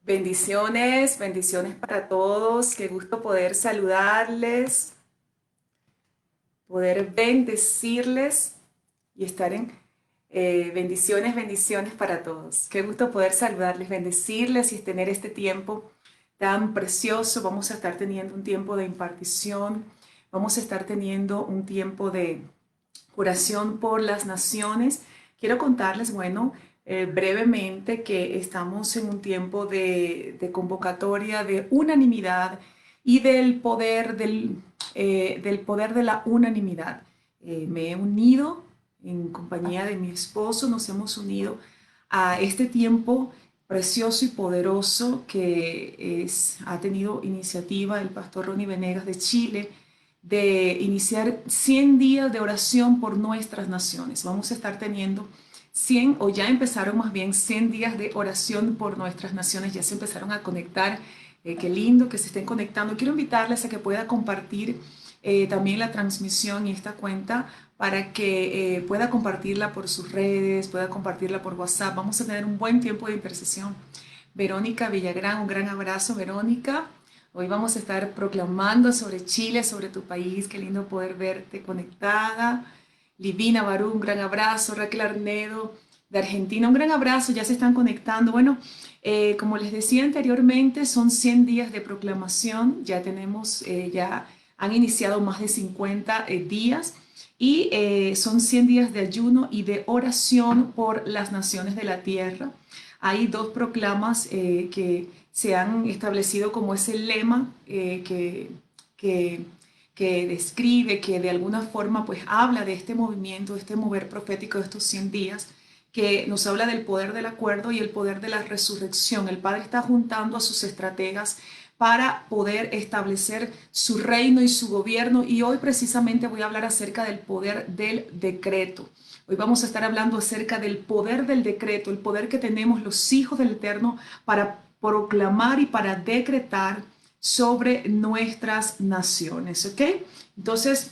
Bendiciones, bendiciones para todos. Qué gusto poder saludarles, poder bendecirles y estar en bendiciones, bendiciones para todos. Qué gusto poder saludarles, bendecirles y tener este tiempo tan precioso. Vamos a estar teniendo un tiempo de impartición, vamos a estar teniendo un tiempo de oración por las naciones. Quiero contarles, bueno, brevemente que estamos en un tiempo de convocatoria, de unanimidad y del poder de la unanimidad. Me he unido en compañía de mi esposo, nos hemos unido a este tiempo precioso y poderoso ha tenido iniciativa el pastor Ronnie Venegas de Chile, de iniciar 100 días de oración por nuestras naciones. Vamos a estar teniendo 100, o ya empezaron más bien 100 días de oración por nuestras naciones, ya se empezaron a conectar. Qué lindo que se estén conectando. Quiero invitarles a que pueda compartir también la transmisión y esta cuenta para que pueda compartirla por sus redes, pueda compartirla por WhatsApp. Vamos a tener un buen tiempo de intercesión. Verónica Villagrán, un gran abrazo, Verónica. Hoy vamos a estar proclamando sobre Chile, sobre tu país. Qué lindo poder verte conectada. Livina Barú, un gran abrazo. Raquel Arnedo de Argentina, un gran abrazo. Ya se están conectando. Bueno, como les decía anteriormente, son 100 días de proclamación. Ya tenemos, ya han iniciado más de 50 días y son 100 días de ayuno y de oración por las naciones de la tierra. Hay dos proclamas que se han establecido como ese lema que, que describe, que de alguna forma pues habla de este movimiento, de este mover profético de estos 100 días, que nos habla del poder del acuerdo y el poder de la resurrección. El Padre está juntando a sus estrategas para poder establecer su reino y su gobierno, y hoy precisamente voy a hablar acerca del poder del decreto. Hoy vamos a estar hablando acerca del poder del decreto, el poder que tenemos los hijos del Eterno para proclamar y para decretar sobre nuestras naciones, ¿ok? Entonces,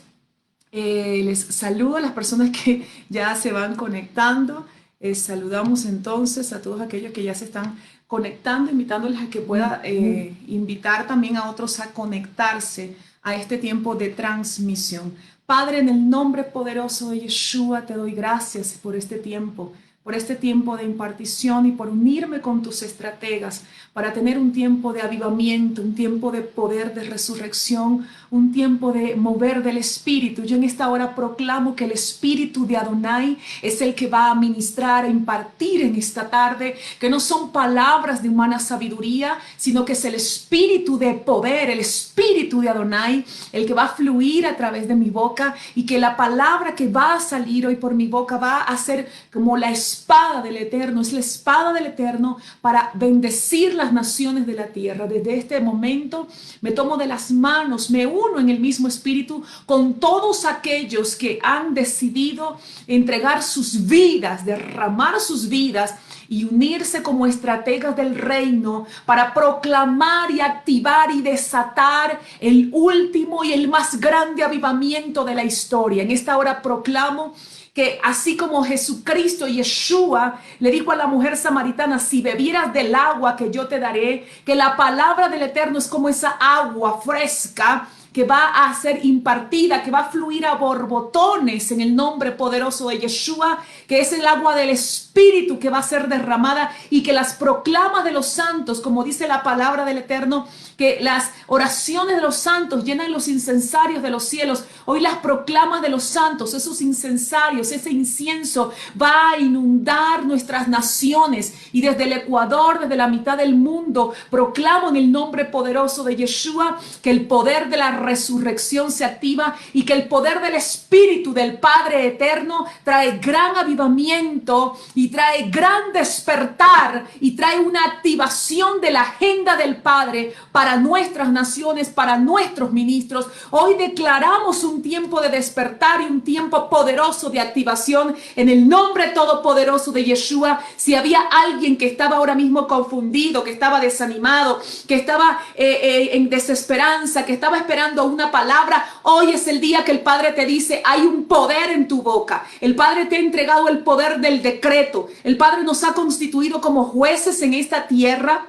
les saludo a las personas que ya se van conectando. Saludamos entonces a todos aquellos que ya se están conectando, invitándoles a que pueda invitar también a otros a conectarse a este tiempo de transmisión. Padre, en el nombre poderoso de Yeshua, te doy gracias por este tiempo de impartición y por unirme con tus estrategas para tener un tiempo de avivamiento, un tiempo de poder, de resurrección, un tiempo de mover del Espíritu. Yo en esta hora proclamo que el Espíritu de Adonai es el que va a ministrar, a impartir en esta tarde, que no son palabras de humana sabiduría, sino que es el Espíritu de poder, el Espíritu de Adonai, el que va a fluir a través de mi boca, y que la palabra que va a salir hoy por mi boca va a ser como la espada del Eterno, es la espada del Eterno para bendecir las naciones de la tierra. Desde este momento me tomo de las manos, me uno en el mismo espíritu con todos aquellos que han decidido entregar sus vidas, derramar sus vidas y unirse como estrategas del reino para proclamar y activar y desatar el último y el más grande avivamiento de la historia. En esta hora proclamo que así como Jesucristo, Yeshua, le dijo a la mujer samaritana: si bebieras del agua que yo te daré, que la palabra del Eterno es como esa agua fresca que va a ser impartida, que va a fluir a borbotones en el nombre poderoso de Yeshua, que es el agua del Espíritu que va a ser derramada, y que las proclamas de los santos, como dice la palabra del Eterno, que las oraciones de los santos llenan los incensarios de los cielos. Hoy las proclamas de los santos, esos incensarios, ese incienso va a inundar nuestras naciones, y desde el Ecuador, desde la mitad del mundo, proclamo en el nombre poderoso de Yeshua que el poder de la resurrección se activa, y que el poder del Espíritu del Padre eterno trae gran avivamiento y trae gran despertar y trae una activación de la agenda del Padre para nuestras naciones, para nuestros ministros. Hoy declaramos un tiempo de despertar y un tiempo poderoso de activación en el nombre todopoderoso de Yeshua. Si había alguien que estaba ahora mismo confundido, que estaba desanimado, que estaba en desesperanza, que estaba esperando una palabra, hoy es el día que el Padre te dice: hay un poder en tu boca. El Padre te ha entregado el poder del decreto. El Padre nos ha constituido como jueces en esta tierra.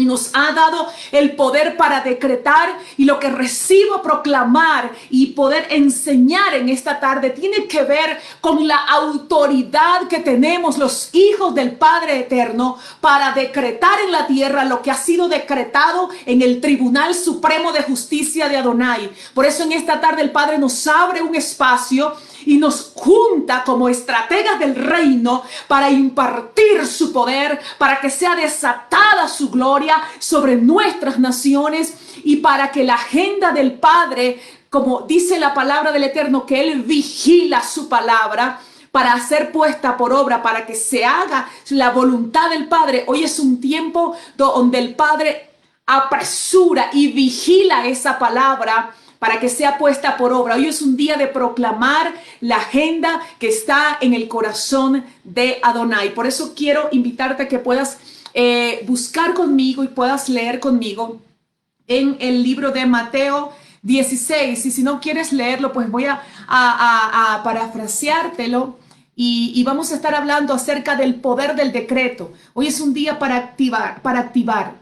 Y nos ha dado el poder para decretar, y lo que recibo proclamar y poder enseñar en esta tarde tiene que ver con la autoridad que tenemos los hijos del Padre Eterno para decretar en la tierra lo que ha sido decretado en el Tribunal Supremo de Justicia de Adonai. Por eso en esta tarde el Padre nos abre un espacio y nos junta como estrategas del reino para impartir su poder, para que sea desatada su gloria sobre nuestras naciones, y para que la agenda del Padre, como dice la palabra del Eterno, que Él vigila su palabra para ser puesta por obra, para que se haga la voluntad del Padre. Hoy es un tiempo donde el Padre apresura y vigila esa palabra para que sea puesta por obra. Hoy es un día de proclamar la agenda que está en el corazón de Adonai. Por eso quiero invitarte a que puedas buscar conmigo y puedas leer conmigo en el libro de Mateo 16. Y si no quieres leerlo, pues voy a parafraseártelo. Y vamos a estar hablando acerca del poder del decreto. Hoy es un día para activar.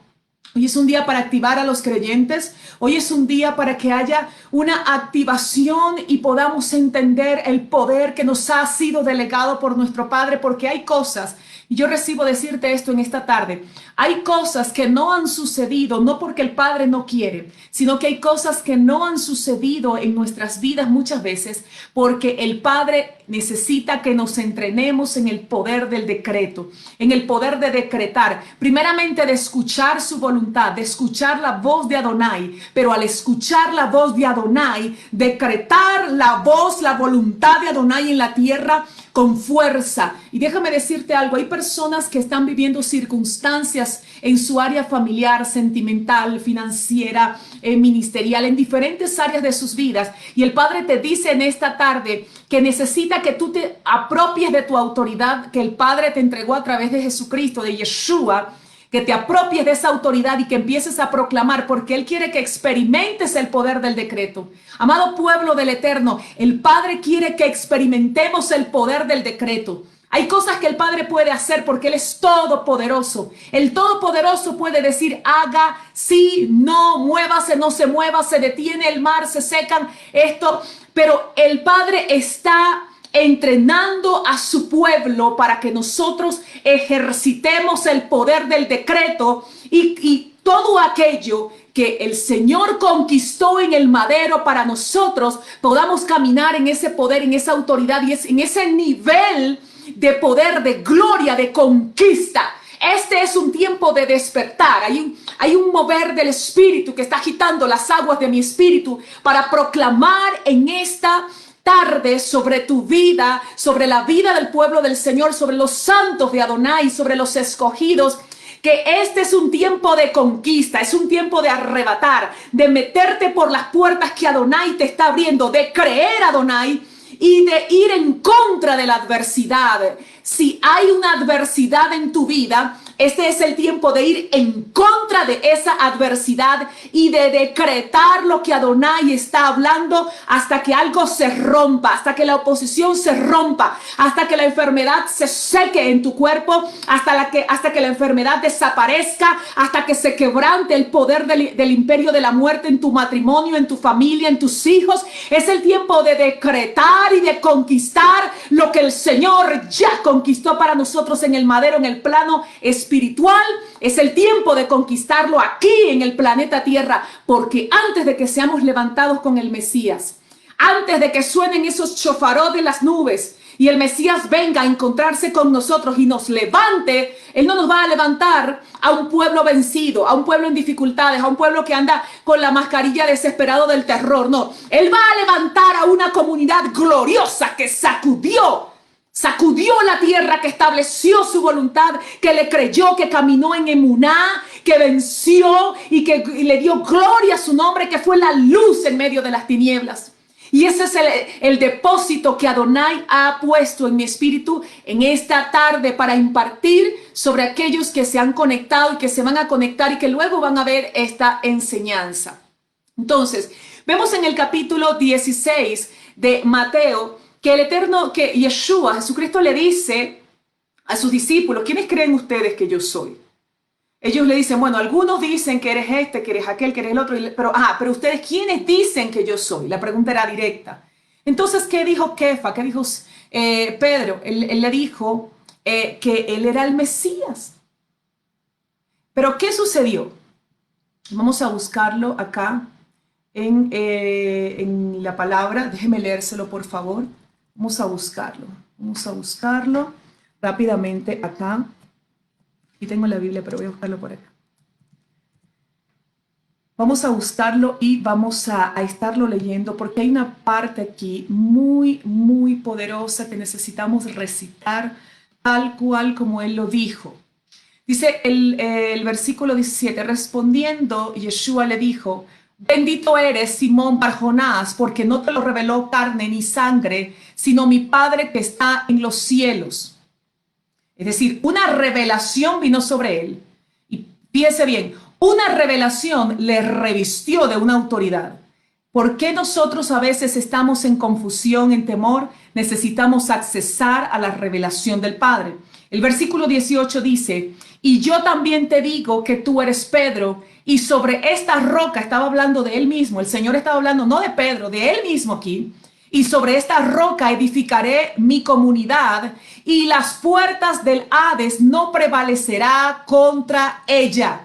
Hoy es un día para activar a los creyentes. Hoy es un día para que haya una activación y podamos entender el poder que nos ha sido delegado por nuestro Padre, porque hay cosas, y yo recibo decirte esto en esta tarde, hay cosas que no han sucedido, no porque el Padre no quiere, sino que hay cosas que no han sucedido en nuestras vidas muchas veces porque el Padre necesita que nos entrenemos en el poder del decreto, en el poder de decretar, primeramente de escuchar su voluntad, de escuchar la voz de Adonai, pero al escuchar la voz de Adonai, decretar la voz, la voluntad de Adonai en la tierra con fuerza. Y déjame decirte algo, hay personas que están viviendo circunstancias en su área familiar, sentimental, financiera, ministerial, en diferentes áreas de sus vidas. Y el Padre te dice en esta tarde que necesita que tú te apropies de tu autoridad que el Padre te entregó a través de Jesucristo, de Yeshua, que te apropies de esa autoridad y que empieces a proclamar, porque Él quiere que experimentes el poder del decreto. Amado pueblo del Eterno, el Padre quiere que experimentemos el poder del decreto. Hay cosas que el Padre puede hacer porque Él es todopoderoso. El todopoderoso puede decir, haga, sí, no, muévase, no se mueva, se detiene el mar, se secan esto. Pero el Padre está entrenando a su pueblo para que nosotros ejercitemos el poder del decreto y todo aquello que el Señor conquistó en el madero para nosotros podamos caminar en ese poder, en esa autoridad y en ese nivel de poder, de gloria, de conquista. Este es un tiempo de despertar. Hay un mover del Espíritu que está agitando las aguas de mi espíritu para proclamar en esta tarde sobre tu vida, sobre la vida del pueblo del Señor, sobre los santos de Adonai, sobre los escogidos, que este es un tiempo de conquista, es un tiempo de arrebatar, de meterte por las puertas que Adonai te está abriendo, de creer a Adonai y de ir en contra de la adversidad. Si hay una adversidad en tu vida, este es el tiempo de ir en contra de esa adversidad y de decretar lo que Adonai está hablando hasta que algo se rompa, hasta que la oposición se rompa, hasta que la enfermedad se seque en tu cuerpo, hasta que la enfermedad desaparezca, hasta que se quebrante el poder del imperio de la muerte en tu matrimonio, en tu familia, en tus hijos. Es el tiempo de decretar y de conquistar lo que el Señor ya conquistó para nosotros en el madero, en el plano espiritual. Es el tiempo de conquistarlo aquí en el planeta Tierra, porque antes de que seamos levantados con el Mesías, antes de que suenen esos chofarot de las nubes y el Mesías venga a encontrarse con nosotros y nos levante, Él no nos va a levantar a un pueblo vencido, a un pueblo en dificultades, a un pueblo que anda con la mascarilla desesperado del terror. No, Él va a levantar a una comunidad gloriosa que sacudió la tierra, que estableció su voluntad, que le creyó, que caminó en emuná, que venció y que le dio gloria a su nombre, que fue la luz en medio de las tinieblas. Y ese es el depósito que Adonai ha puesto en mi espíritu en esta tarde para impartir sobre aquellos que se han conectado y que se van a conectar y que luego van a ver esta enseñanza. Entonces, vemos en el capítulo 16 de Mateo que el Eterno, que Yeshua, Jesucristo, le dice a sus discípulos, ¿quiénes creen ustedes que yo soy? Ellos le dicen, bueno, algunos dicen que eres este, que eres aquel, que eres el otro, pero ustedes, ¿quiénes dicen que yo soy? La pregunta era directa. Entonces, ¿qué dijo Kefa? ¿Qué dijo Pedro? Él le dijo que él era el Mesías. Pero ¿qué sucedió? Vamos a buscarlo acá en la palabra. Déjeme leérselo, por favor. Vamos a buscarlo. Vamos a buscarlo rápidamente acá. Aquí tengo la Biblia, pero voy a buscarlo por acá. Vamos a buscarlo y vamos a estarlo leyendo porque hay una parte aquí muy, muy poderosa que necesitamos recitar tal cual como él lo dijo. Dice el versículo 17, respondiendo, Yeshua le dijo, bendito eres, Simón Bar-Jonás, porque no te lo reveló carne ni sangre, sino mi Padre que está en los cielos. Es decir, una revelación vino sobre él. Y fíjese bien, una revelación le revistió de una autoridad. ¿Por qué nosotros a veces estamos en confusión, en temor? Necesitamos accesar a la revelación del Padre. El versículo 18 dice, y yo también te digo que tú eres Pedro, y sobre esta roca, estaba hablando de él mismo, el Señor estaba hablando no de Pedro, de él mismo aquí, y sobre esta roca edificaré mi comunidad, y las puertas del Hades no prevalecerá contra ella.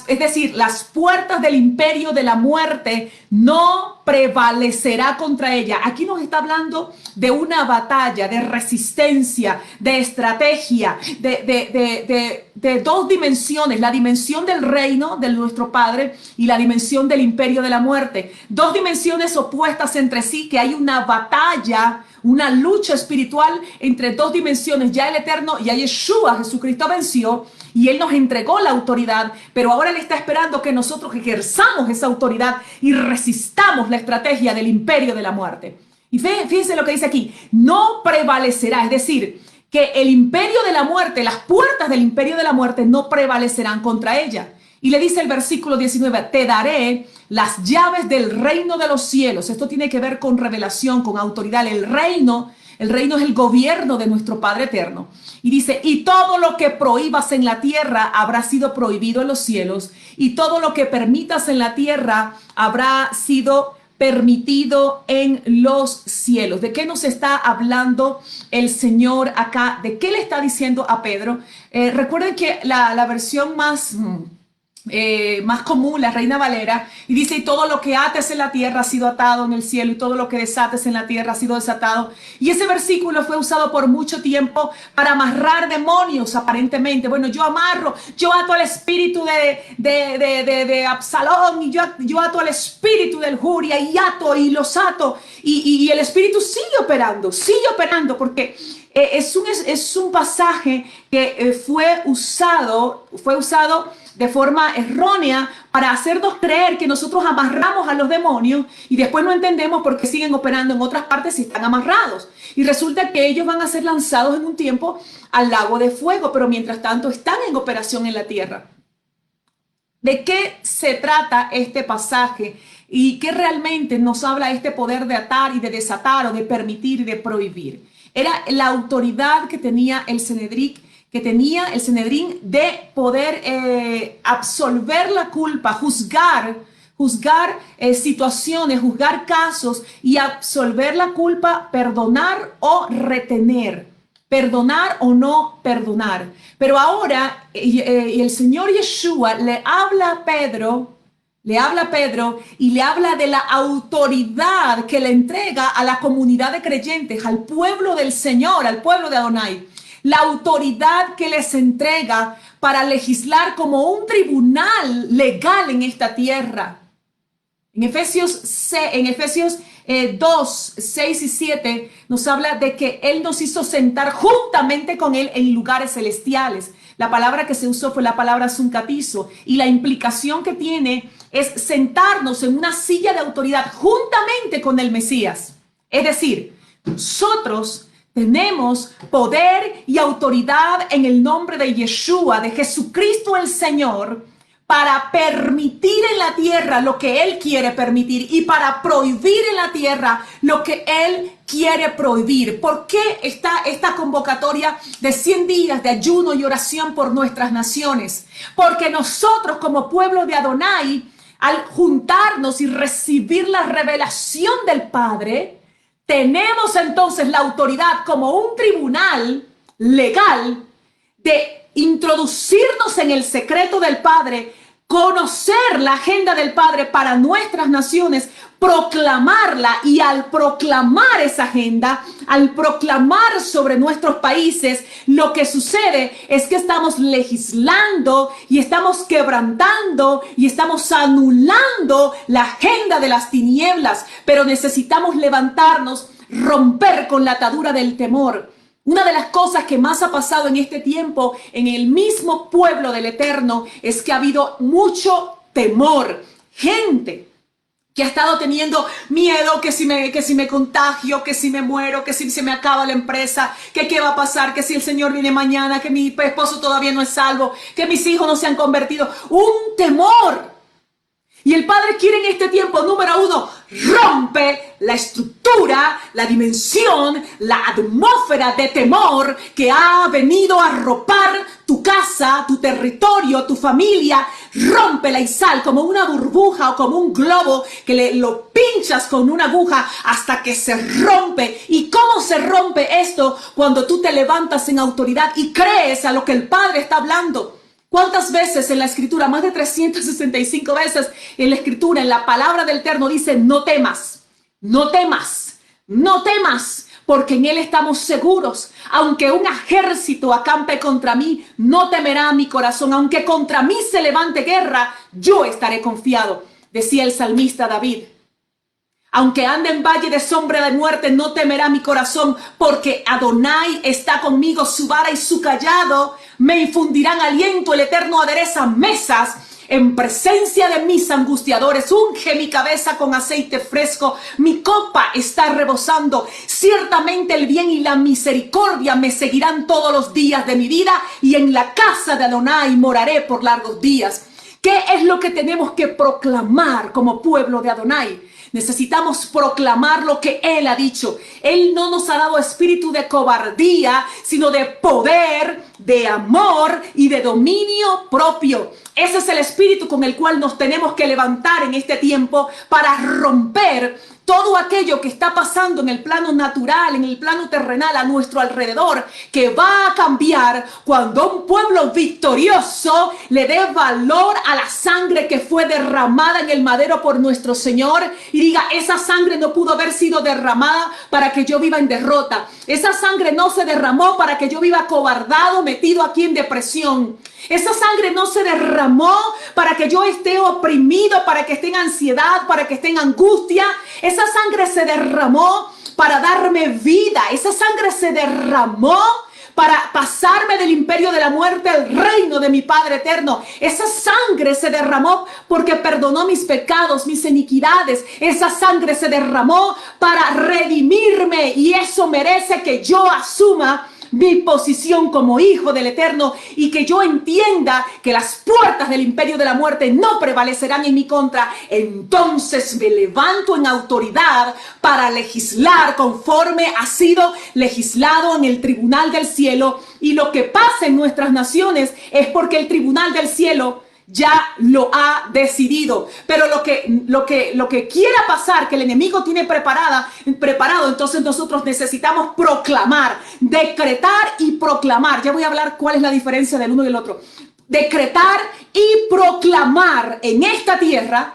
Es decir, las puertas del imperio de la muerte no prevalecerá contra ella. Aquí nos está hablando de una batalla, de resistencia, de estrategia, de dos dimensiones, la dimensión del reino de nuestro Padre y la dimensión del imperio de la muerte. Dos dimensiones opuestas entre sí, que hay una batalla, una lucha espiritual entre dos dimensiones. Ya el Eterno, ya Yeshua, Jesucristo venció y Él nos entregó la autoridad, pero ahora Él está esperando que nosotros ejerzamos esa autoridad y resistamos la estrategia del imperio de la muerte. Y fíjense lo que dice aquí, no prevalecerá, es decir, que el imperio de la muerte, las puertas del imperio de la muerte no prevalecerán contra ella. Y le dice el versículo 19, te daré las llaves del reino de los cielos. Esto tiene que ver con revelación, con autoridad. El reino es el gobierno de nuestro Padre eterno. Y dice, y todo lo que prohíbas en la tierra habrá sido prohibido en los cielos, y todo lo que permitas en la tierra habrá sido permitido en los cielos. ¿De qué nos está hablando el Señor acá? ¿De qué le está diciendo a Pedro? Recuerden que la versión más común, la Reina Valera, y dice, y todo lo que ates en la tierra ha sido atado en el cielo, y todo lo que desates en la tierra ha sido desatado. Y ese versículo fue usado por mucho tiempo para amarrar demonios, aparentemente. Bueno, yo ato al espíritu de Absalón, y yo ato al espíritu del Juria, y los ato, y el espíritu sigue operando, porque es un pasaje que fue usado de forma errónea para hacernos creer que nosotros amarramos a los demonios y después no entendemos por qué siguen operando en otras partes si están amarrados. Y resulta que ellos van a ser lanzados en un tiempo al lago de fuego, pero mientras tanto están en operación en la tierra. ¿De qué se trata este pasaje? ¿Y qué realmente nos habla este poder de atar y de desatar o de permitir y de prohibir? Era la autoridad que tenía el Sanedrín, de poder absolver la culpa, juzgar situaciones, juzgar casos y absolver la culpa, perdonar o retener, perdonar o no perdonar. Pero ahora el Señor Yeshua le habla a Pedro y le habla de la autoridad que le entrega a la comunidad de creyentes, al pueblo del Señor, al pueblo de Adonai. La autoridad que les entrega para legislar como un tribunal legal en esta tierra. En Efesios 2, 6 y 7 nos habla de que Él nos hizo sentar juntamente con Él en lugares celestiales. La palabra que se usó fue la palabra suncatizo, y la implicación que tiene es sentarnos en una silla de autoridad juntamente con el Mesías. Es decir, nosotros tenemos poder y autoridad en el nombre de Yeshua, de Jesucristo el Señor, para permitir en la tierra lo que Él quiere permitir y para prohibir en la tierra lo que Él quiere prohibir. ¿Por qué está esta convocatoria de 100 días de ayuno y oración por nuestras naciones? Porque nosotros como pueblo de Adonai, al juntarnos y recibir la revelación del Padre, tenemos entonces la autoridad como un tribunal legal de introducirnos en el secreto del Padre, conocer la agenda del Padre para nuestras naciones, proclamarla, y al proclamar esa agenda, al proclamar sobre nuestros países, lo que sucede es que estamos legislando y estamos quebrantando y estamos anulando la agenda de las tinieblas, pero necesitamos levantarnos, romper con la atadura del temor. Una de las cosas que más ha pasado en este tiempo en el mismo pueblo del Eterno es que ha habido mucho temor. Gente que ha estado teniendo miedo, que si me contagio, que si me muero, que si se me acaba la empresa, que qué va a pasar, que si el Señor viene mañana, que mi esposo todavía no es salvo, que mis hijos no se han convertido. Un temor. Y el Padre quiere en este tiempo, número uno, rompe la estructura, la dimensión, la atmósfera de temor que ha venido a arropar tu casa, tu territorio, tu familia. Rómpela y sal como una burbuja o como un globo que lo pinchas con una aguja hasta que se rompe. ¿Y cómo se rompe esto? Cuando tú te levantas en autoridad y crees a lo que el Padre está hablando. ¿Cuántas veces en la Escritura? Más de 365 veces en la Escritura, en la palabra del Eterno dice: no temas, no temas, no temas, porque en Él estamos seguros. Aunque un ejército acampe contra mí, no temerá mi corazón. Aunque contra mí se levante guerra, yo estaré confiado, decía el salmista David. Aunque ande en valle de sombra de muerte, no temerá mi corazón, porque Adonai está conmigo, su vara y su cayado me infundirán aliento. El Eterno adereza mesas en presencia de mis angustiadores. Unge mi cabeza con aceite fresco, mi copa está rebosando. Ciertamente el bien y la misericordia me seguirán todos los días de mi vida, y en la casa de Adonai moraré por largos días. ¿Qué es lo que tenemos que proclamar como pueblo de Adonai? Necesitamos proclamar lo que Él ha dicho. Él no nos ha dado espíritu de cobardía, sino de poder, de amor y de dominio propio. Ese es el espíritu con el cual nos tenemos que levantar en este tiempo para romper todo aquello que está pasando en el plano natural, en el plano terrenal a nuestro alrededor, que va a cambiar cuando un pueblo victorioso le dé valor a la sangre que fue derramada en el madero por nuestro Señor y diga: esa sangre no pudo haber sido derramada para que yo viva en derrota. Esa sangre no se derramó para que yo viva acobardado, metido aquí en depresión. Esa sangre no se derramó para que yo esté oprimido, para que esté en ansiedad, para que esté en angustia. Esa sangre se derramó para darme vida. Esa sangre se derramó para pasarme del imperio de la muerte al reino de mi Padre eterno. Esa sangre se derramó porque perdonó mis pecados, mis iniquidades. Esa sangre se derramó para redimirme, y eso merece que yo asuma mi posición como hijo del Eterno y que yo entienda que las puertas del imperio de la muerte no prevalecerán en mi contra. Entonces me levanto en autoridad para legislar conforme ha sido legislado en el tribunal del cielo, y lo que pasa en nuestras naciones es porque el tribunal del cielo ya lo ha decidido. Pero lo que quiera pasar, que el enemigo tiene preparado, entonces nosotros necesitamos proclamar, decretar y proclamar. Ya voy a hablar cuál es la diferencia del uno y del otro. Decretar y proclamar en esta tierra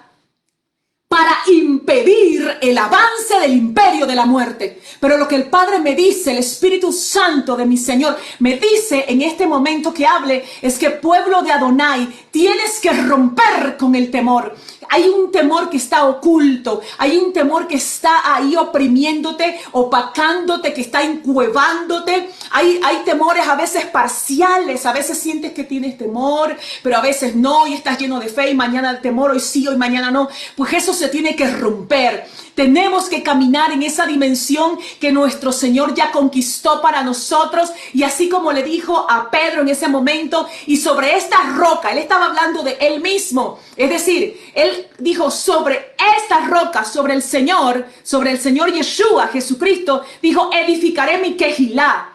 para impedir el avance del imperio de la muerte. Pero lo que el Padre me dice, el Espíritu Santo de mi Señor, me dice en este momento que hable, es que pueblo de Adonai, tienes que romper con el temor. Hay un temor que está oculto, hay un temor que está ahí oprimiéndote, opacándote, que está encuevándote. Hay temores a veces parciales, a veces sientes que tienes temor, pero a veces no, y estás lleno de fe, y mañana el temor, hoy sí, hoy mañana no. Pues eso se se tiene que romper. Tenemos que caminar en esa dimensión que nuestro Señor ya conquistó para nosotros. Y así como le dijo a Pedro en ese momento, y sobre esta roca, él estaba hablando de él mismo. Es decir, él dijo sobre esta roca, sobre el Señor Yeshua, Jesucristo, dijo, edificaré mi quejilá,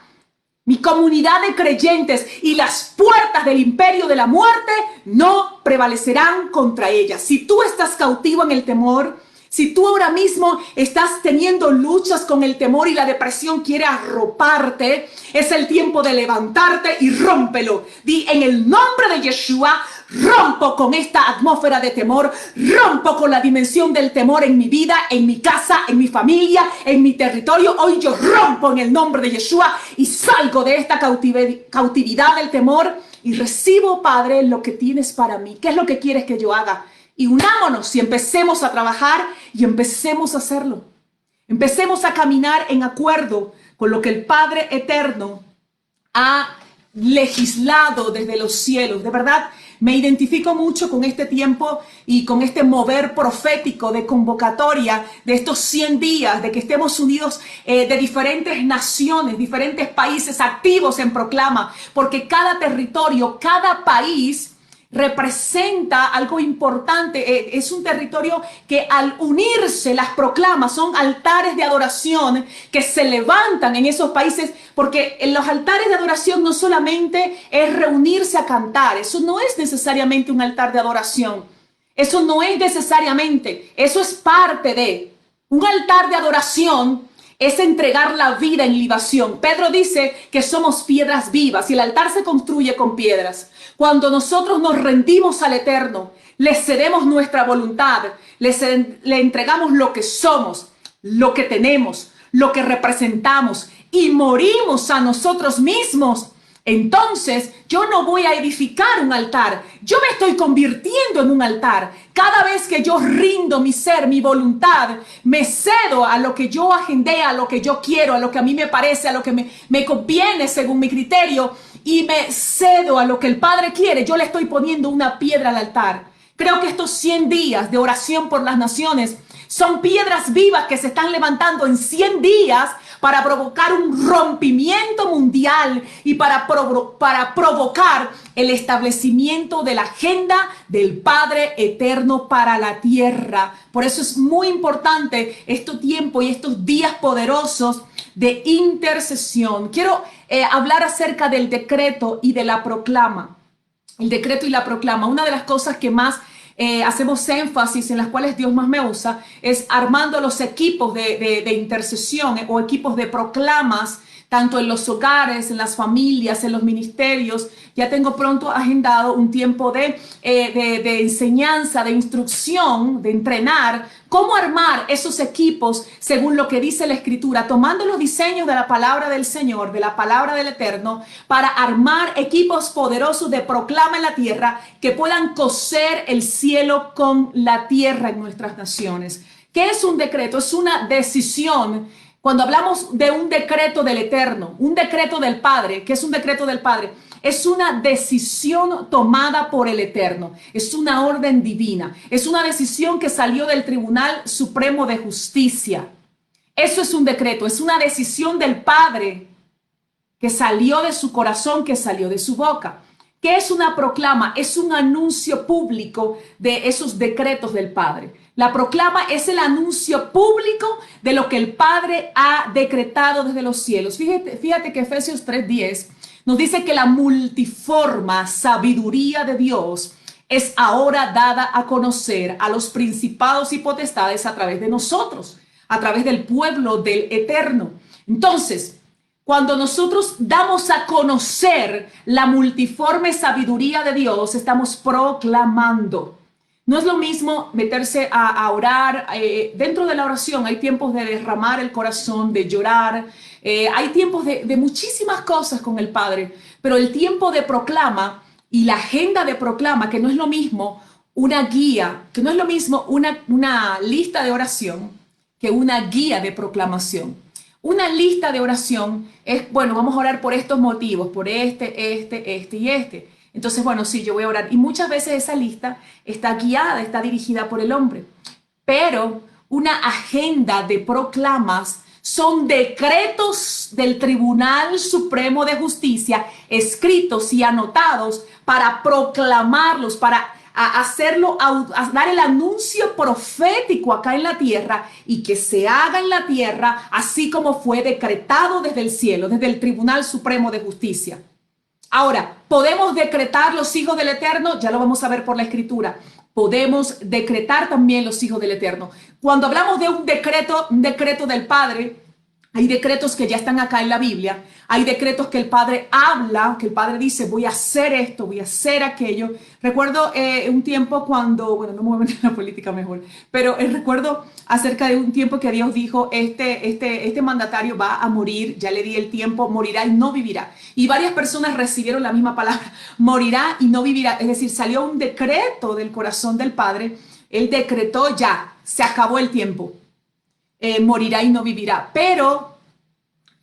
mi comunidad de creyentes, y las puertas del imperio de la muerte no prevalecerán contra ella. Si tú estás cautivo en el temor, si tú ahora mismo estás teniendo luchas con el temor y la depresión quiere arroparte, es el tiempo de levantarte y rómpelo. Di, en el nombre de Yeshua, rompo con esta atmósfera de temor, rompo con la dimensión del temor en mi vida, en mi casa, en mi familia, en mi territorio. Hoy yo rompo en el nombre de Yeshua y salgo de esta cautividad del temor y recibo, Padre, lo que tienes para mí. ¿Qué es lo que quieres que yo haga? Y unámonos y empecemos a trabajar y empecemos a hacerlo. Empecemos a caminar en acuerdo con lo que el Padre Eterno ha legislado desde los cielos. De verdad, me identifico mucho con este tiempo y con este mover profético de convocatoria de estos 100 días, de que estemos unidos de diferentes naciones, diferentes países activos en proclama, porque cada territorio, cada país representa algo importante. Es un territorio que al unirse las proclamas son altares de adoración que se levantan en esos países, porque en los altares de adoración no solamente es reunirse a cantar, eso no es necesariamente un altar de adoración, eso no es necesariamente, eso es parte de un altar de adoración. Es entregar la vida en libación. Pedro dice que somos piedras vivas y el altar se construye con piedras. Cuando nosotros nos rendimos al Eterno, le cedemos nuestra voluntad, le entregamos lo que somos, lo que tenemos, lo que representamos y morimos a nosotros mismos, entonces yo no voy a edificar un altar, yo me estoy convirtiendo en un altar. Cada vez que yo rindo mi ser, mi voluntad, me cedo a lo que yo agendé, a lo que yo quiero, a lo que a mí me parece, a lo que me conviene según mi criterio, y me cedo a lo que el Padre quiere, yo le estoy poniendo una piedra al altar. Creo que estos 100 días de oración por las naciones son piedras vivas que se están levantando en 100 días para provocar un rompimiento mundial y para provocar el establecimiento de la agenda del Padre Eterno para la tierra. Por eso es muy importante este tiempo y estos días poderosos de intercesión. Quiero hablar acerca del decreto y de la proclama. El decreto y la proclama. Una de las cosas que más hacemos énfasis, en las cuales Dios más me usa, es armando los equipos de intercesión o equipos de proclamas, tanto en los hogares, en las familias, en los ministerios. Ya tengo pronto agendado un tiempo de enseñanza, de instrucción, de entrenar cómo armar esos equipos según lo que dice la Escritura, tomando los diseños de la palabra del Señor, de la palabra del Eterno, para armar equipos poderosos de proclama en la tierra que puedan coser el cielo con la tierra en nuestras naciones. ¿Qué es un decreto? Es una decisión. Cuando hablamos de un decreto del Eterno, un decreto del Padre, ¿qué es un decreto del Padre? Es una decisión tomada por el Eterno, es una orden divina, es una decisión que salió del Tribunal Supremo de Justicia. Eso es un decreto, es una decisión del Padre que salió de su corazón, que salió de su boca. ¿Qué es una proclama? Es un anuncio público de esos decretos del Padre. La proclama es el anuncio público de lo que el Padre ha decretado desde los cielos. Fíjate que Efesios 3:10 nos dice que la multiforme sabiduría de Dios es ahora dada a conocer a los principados y potestades a través de nosotros, a través del pueblo del Eterno. Entonces, cuando nosotros damos a conocer la multiforme sabiduría de Dios, estamos proclamando. No es lo mismo meterse a orar. Dentro de la oración hay tiempos de derramar el corazón, de llorar. Hay tiempos de muchísimas cosas con el Padre. Pero el tiempo de proclama y la agenda de proclama, que no es lo mismo una guía, que no es lo mismo una lista de oración que una guía de proclamación. Una lista de oración es, bueno, vamos a orar por estos motivos, por este y este. Entonces, bueno, sí, yo voy a orar. Y muchas veces esa lista está guiada, está dirigida por el hombre. pero una agenda de proclamas son decretos del Tribunal Supremo de Justicia escritos y anotados para proclamarlos, para hacerlo, a dar el anuncio profético acá en la tierra y que se haga en la tierra así como fue decretado desde el cielo, desde el Tribunal Supremo de Justicia. Ahora, ¿podemos decretar los hijos del Eterno? Ya lo vamos a ver por la Escritura. Podemos decretar también los hijos del Eterno. Cuando hablamos de un decreto del Padre, hay decretos que ya están acá en la Biblia. Hay decretos que el Padre habla, que el Padre dice, voy a hacer esto, voy a hacer aquello. Recuerdo un tiempo cuando, bueno, no me voy a meter en la política mejor, pero recuerdo acerca de un tiempo que Dios dijo, este mandatario va a morir, ya le di el tiempo, morirá y no vivirá. Y varias personas recibieron la misma palabra, morirá y no vivirá. Es decir, salió un decreto del corazón del Padre, él decretó ya, se acabó el tiempo. Morirá y no vivirá. Pero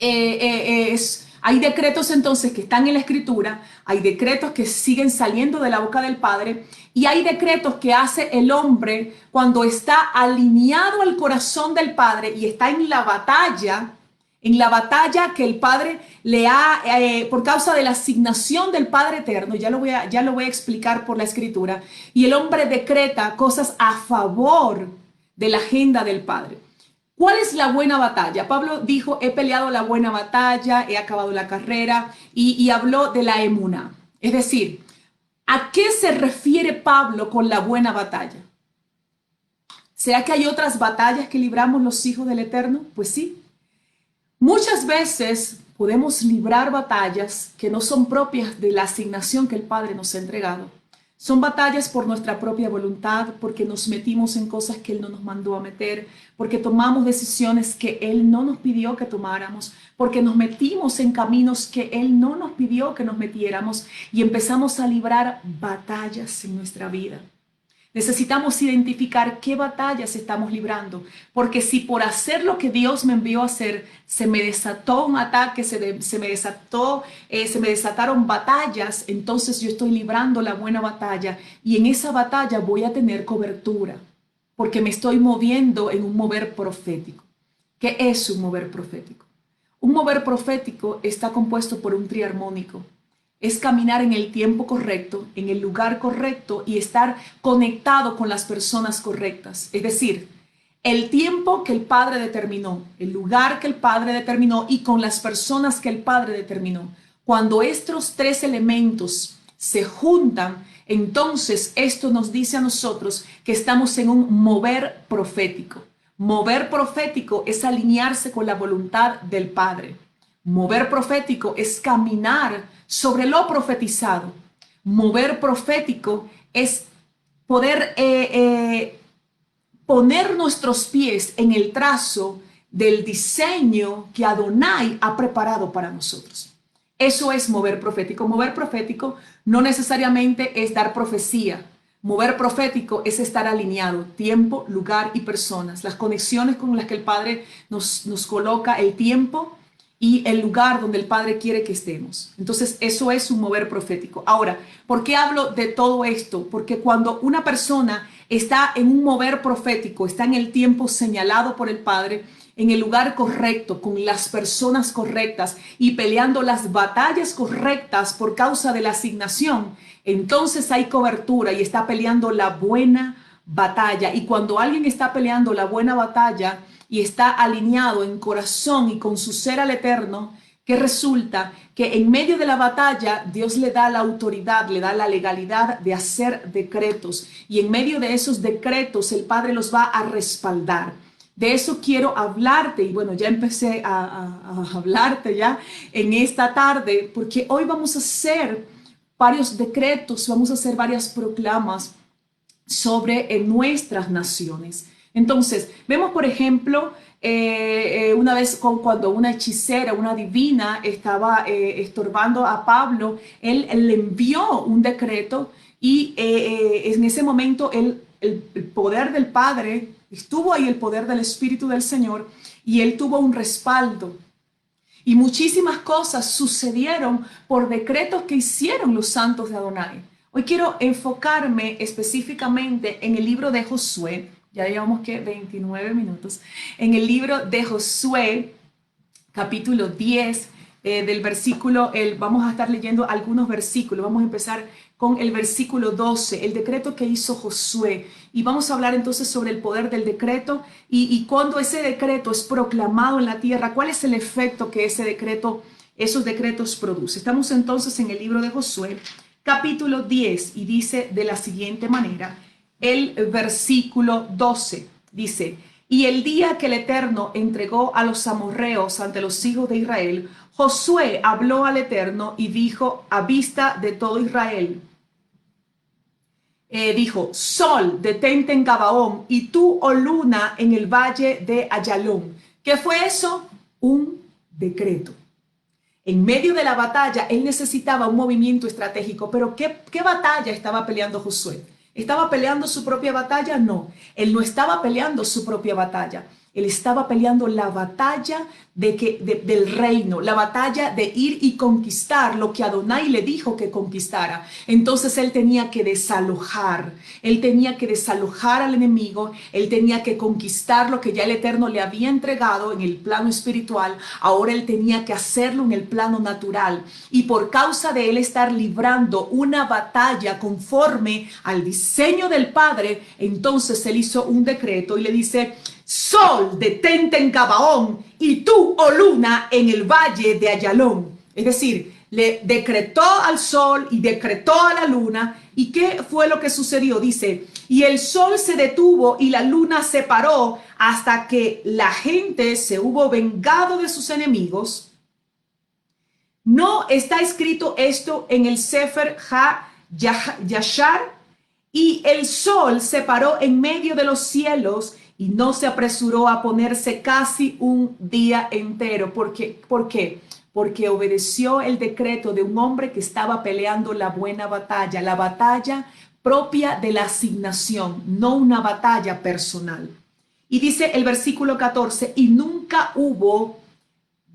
hay decretos entonces que están en la Escritura, hay decretos que siguen saliendo de la boca del Padre y hay decretos que hace el hombre cuando está alineado al corazón del Padre y está en la batalla que el Padre le ha, por causa de la asignación del Padre Eterno, ya lo voy a explicar por la Escritura, y el hombre decreta cosas a favor de la agenda del Padre. ¿Cuál es la buena batalla? Pablo dijo, he peleado la buena batalla, he acabado la carrera y habló de la emuná. Es decir, ¿a qué se refiere Pablo con la buena batalla? ¿Será que hay otras batallas que libramos los hijos del Eterno? Pues sí. Muchas veces podemos librar batallas que no son propias de la asignación que el Padre nos ha entregado. Son batallas por nuestra propia voluntad, porque nos metimos en cosas que Él no nos mandó a meter, porque tomamos decisiones que Él no nos pidió que tomáramos, porque nos metimos en caminos que Él no nos pidió que nos metiéramos y empezamos a librar batallas en nuestra vida. Necesitamos identificar qué batallas estamos librando, porque si por hacer lo que Dios me envió a hacer se me desató un ataque, se me desataron batallas, entonces yo estoy librando la buena batalla y en esa batalla voy a tener cobertura, porque me estoy moviendo en un mover profético. ¿Qué es un mover profético? Un mover profético está compuesto por un triarmónico. Es caminar en el tiempo correcto, en el lugar correcto y estar conectado con las personas correctas. Es decir, el tiempo que el Padre determinó, el lugar que el Padre determinó y con las personas que el Padre determinó. Cuando estos tres elementos se juntan, entonces esto nos dice a nosotros que estamos en un mover profético. Mover profético es alinearse con la voluntad del Padre. Mover profético es caminar sobre lo profetizado. Mover profético es poder poner nuestros pies en el trazo del diseño que Adonai ha preparado para nosotros. Eso es mover profético. Mover profético no necesariamente es dar profecía. Mover profético es estar alineado, tiempo, lugar y personas. Las conexiones con las que el Padre nos coloca, el tiempo y el lugar donde el Padre quiere que estemos. Entonces, eso es un mover profético. Ahora, ¿por qué hablo de todo esto? Porque cuando una persona está en un mover profético, está en el tiempo señalado por el Padre, en el lugar correcto, con las personas correctas y peleando las batallas correctas por causa de la asignación, entonces hay cobertura y está peleando la buena batalla. Y cuando alguien está peleando la buena batalla y está alineado en corazón y con su ser al Eterno, que resulta que en medio de la batalla Dios le da la autoridad, le da la legalidad de hacer decretos y en medio de esos decretos el Padre los va a respaldar. De eso quiero hablarte y bueno, ya empecé a hablarte ya en esta tarde porque hoy vamos a hacer varios decretos, vamos a hacer varias proclamas sobre nuestras naciones. Entonces, vemos por ejemplo, una vez cuando una hechicera, una divina estaba estorbando a Pablo, él le envió un decreto y en ese momento el poder del Padre, estuvo ahí el poder del Espíritu del Señor y él tuvo un respaldo. Y muchísimas cosas sucedieron por decretos que hicieron los santos de Adonai. Hoy quiero enfocarme específicamente en el libro de Josué. Ya llevamos que 29 minutos. En el libro de Josué, capítulo 10, del versículo, vamos a estar leyendo algunos versículos. Vamos a empezar con el versículo 12, el decreto que hizo Josué. Y vamos a hablar entonces sobre el poder del decreto y cuando ese decreto es proclamado en la tierra, cuál es el efecto que esos decretos producen. Estamos entonces en el libro de Josué, capítulo 10, y dice de la siguiente manera, el versículo 12, dice: y el día que el Eterno entregó a los amorreos ante los hijos de Israel, Josué habló al Eterno y dijo a vista de todo Israel, dijo: Sol, detente en Gabaón, y tú, oh luna, en el valle de Ayalón. ¿Qué fue eso? Un decreto. En medio de la batalla, él necesitaba un movimiento estratégico, pero ¿qué batalla estaba peleando Josué? ¿Estaba peleando su propia batalla? No, él no estaba peleando su propia batalla. Él estaba peleando la batalla del reino, la batalla de ir y conquistar lo que Adonai le dijo que conquistara. Entonces él tenía que desalojar al enemigo, él tenía que conquistar lo que ya el Eterno le había entregado en el plano espiritual. Ahora él tenía que hacerlo en el plano natural. Y por causa de él estar librando una batalla conforme al diseño del Padre, entonces él hizo un decreto y le dice: Sol, detente en Gabaón, y tú, oh luna, en el valle de Ayalón. Es decir, le decretó al sol y decretó a la luna. ¿Y qué fue lo que sucedió? Dice: y el sol se detuvo y la luna se paró hasta que la gente se hubo vengado de sus enemigos. ¿No está escrito esto en el Sefer Ha-Yashar? Y el sol se paró en medio de los cielos y no se apresuró a ponerse casi un día entero. ¿Por qué? Porque obedeció el decreto de un hombre que estaba peleando la buena batalla, la batalla propia de la asignación, no una batalla personal. Y dice el versículo 14, y nunca hubo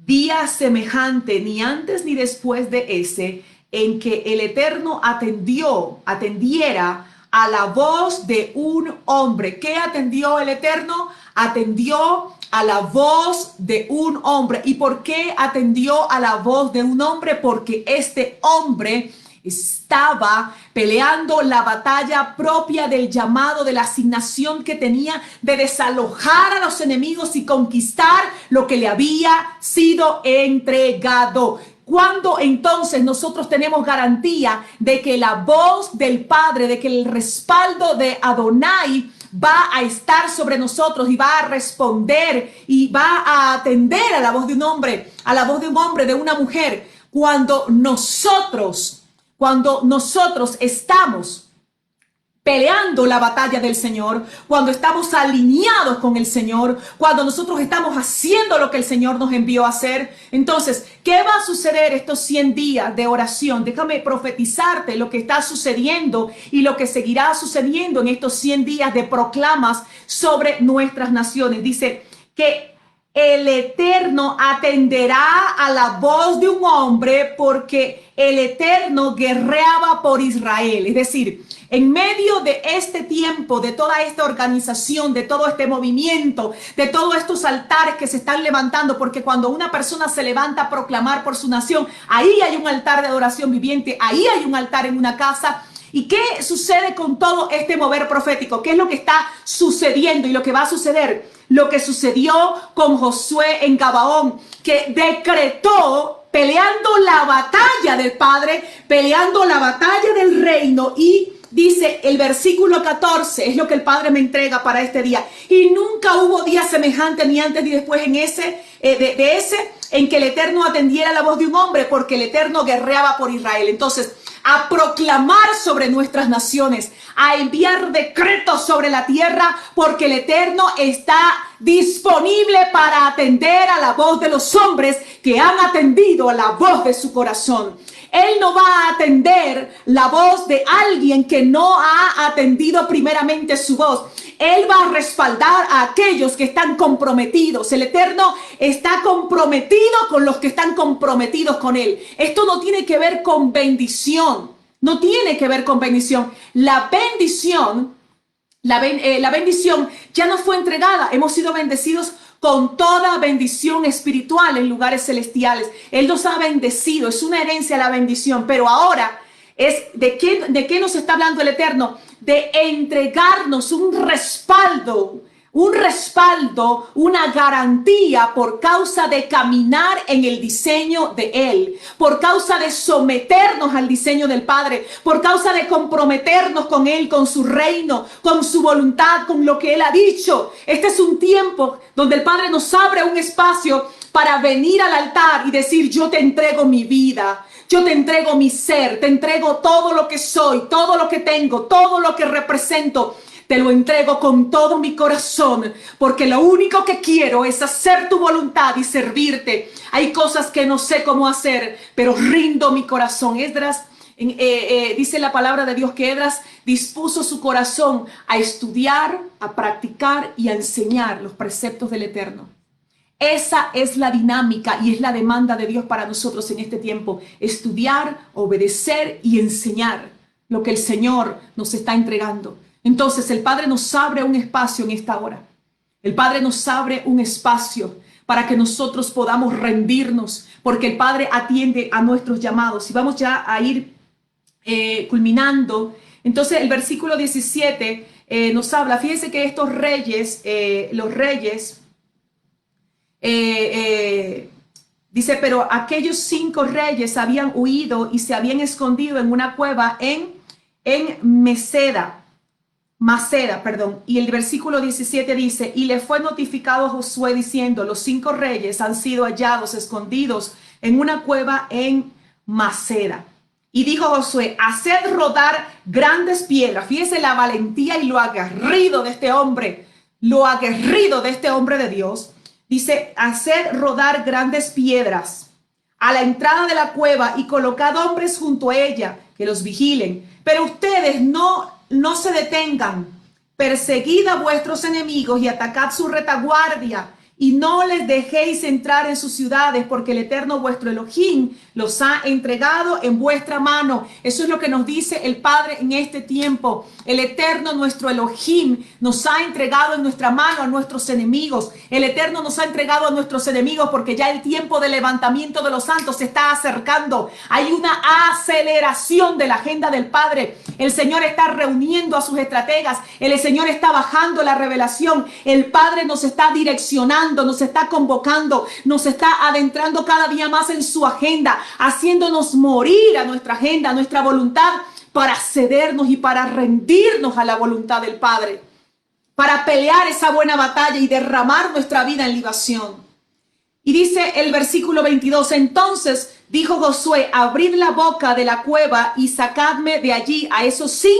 día semejante, ni antes ni después de ese, en que el Eterno atendiera a la voz de un hombre. ¿Qué atendió el Eterno? Atendió a la voz de un hombre. ¿Y por qué atendió a la voz de un hombre? Porque este hombre estaba peleando la batalla propia del llamado, de la asignación que tenía de desalojar a los enemigos y conquistar lo que le había sido entregado. Cuando entonces nosotros tenemos garantía de que la voz del Padre, de que el respaldo de Adonai va a estar sobre nosotros y va a responder y va a atender a la voz de un hombre, de una mujer, cuando nosotros estamos peleando la batalla del Señor, cuando estamos alineados con el Señor, cuando nosotros estamos haciendo lo que el Señor nos envió a hacer. Entonces, ¿qué va a suceder estos 100 días de oración? Déjame profetizarte lo que está sucediendo y lo que seguirá sucediendo en estos 100 días de proclamas sobre nuestras naciones. Dice que el Eterno atenderá a la voz de un hombre porque el Eterno guerreaba por Israel. Es decir, en medio de este tiempo, de toda esta organización, de todo este movimiento, de todos estos altares que se están levantando, porque cuando una persona se levanta a proclamar por su nación, ahí hay un altar de adoración viviente, ahí hay un altar en una casa. ¿Y qué sucede con todo este mover profético? ¿Qué es lo que está sucediendo y lo que va a suceder? Lo que sucedió con Josué en Gabaón, que decretó peleando la batalla del Padre, peleando la batalla del reino. Y dice el versículo 14, es lo que el Padre me entrega para este día. Y nunca hubo día semejante, ni antes ni después en ese, en que el Eterno atendiera la voz de un hombre, porque el Eterno guerreaba por Israel. Entonces, a proclamar sobre nuestras naciones, a enviar decretos sobre la tierra, porque el Eterno está disponible para atender a la voz de los hombres que han atendido a la voz de su corazón. Él no va a atender la voz de alguien que no ha atendido primeramente su voz. Él va a respaldar a aquellos que están comprometidos. El Eterno está comprometido con los que están comprometidos con Él. Esto no tiene que ver con bendición. No tiene que ver con bendición. La bendición La bendición ya nos fue entregada. Hemos sido bendecidos con toda bendición espiritual en lugares celestiales. Él nos ha bendecido, es una herencia la bendición, pero ahora es ¿de qué nos está hablando el Eterno? De entregarnos un respaldo, una garantía por causa de caminar en el diseño de Él, por causa de someternos al diseño del Padre, por causa de comprometernos con Él, con su reino, con su voluntad, con lo que Él ha dicho. Este es un tiempo donde el Padre nos abre un espacio para venir al altar y decir: yo te entrego mi vida. Yo te entrego mi ser, te entrego todo lo que soy, todo lo que tengo, todo lo que represento. Te lo entrego con todo mi corazón, porque lo único que quiero es hacer tu voluntad y servirte. Hay cosas que no sé cómo hacer, pero rindo mi corazón. Esdras, dice la palabra de Dios que Esdras dispuso su corazón a estudiar, a practicar y a enseñar los preceptos del Eterno. Esa es la dinámica y es la demanda de Dios para nosotros en este tiempo. Estudiar, obedecer y enseñar lo que el Señor nos está entregando. Entonces el Padre nos abre un espacio en esta hora. El Padre nos abre un espacio para que nosotros podamos rendirnos, porque el Padre atiende a nuestros llamados. Y vamos ya a ir culminando. Entonces el versículo 17 nos habla. Fíjense que estos reyes, los reyes, dice: pero aquellos 5 reyes habían huido y se habían escondido en una cueva en Maceda, perdón. Y el versículo 17 dice: y le fue notificado a Josué diciendo: los 5 reyes han sido hallados escondidos en una cueva en Maceda. Y dijo Josué: haced rodar grandes piedras. Fíjese la valentía y lo aguerrido de este hombre, de Dios. Dice: haced rodar grandes piedras a la entrada de la cueva y colocad hombres junto a ella que los vigilen. Pero ustedes no se detengan. Perseguid a vuestros enemigos y atacad su retaguardia. Y no les dejéis entrar en sus ciudades, porque el Eterno vuestro Elohim los ha entregado en vuestra mano. Eso es lo que nos dice el Padre en este tiempo. El Eterno nuestro Elohim nos ha entregado en nuestra mano a nuestros enemigos. El Eterno nos ha entregado a nuestros enemigos porque ya el tiempo de levantamiento de los santos se está acercando. Hay una aceleración de la agenda del Padre. El Señor está reuniendo a sus estrategas. El Señor está bajando la revelación. El Padre nos está direccionando, nos está convocando, nos está adentrando cada día más en su agenda, haciéndonos morir a nuestra agenda, a nuestra voluntad, para cedernos y para rendirnos a la voluntad del Padre, para pelear esa buena batalla y derramar nuestra vida en libación. Y dice el versículo 22: entonces dijo Josué: abrid la boca de la cueva y sacadme de allí a esos 5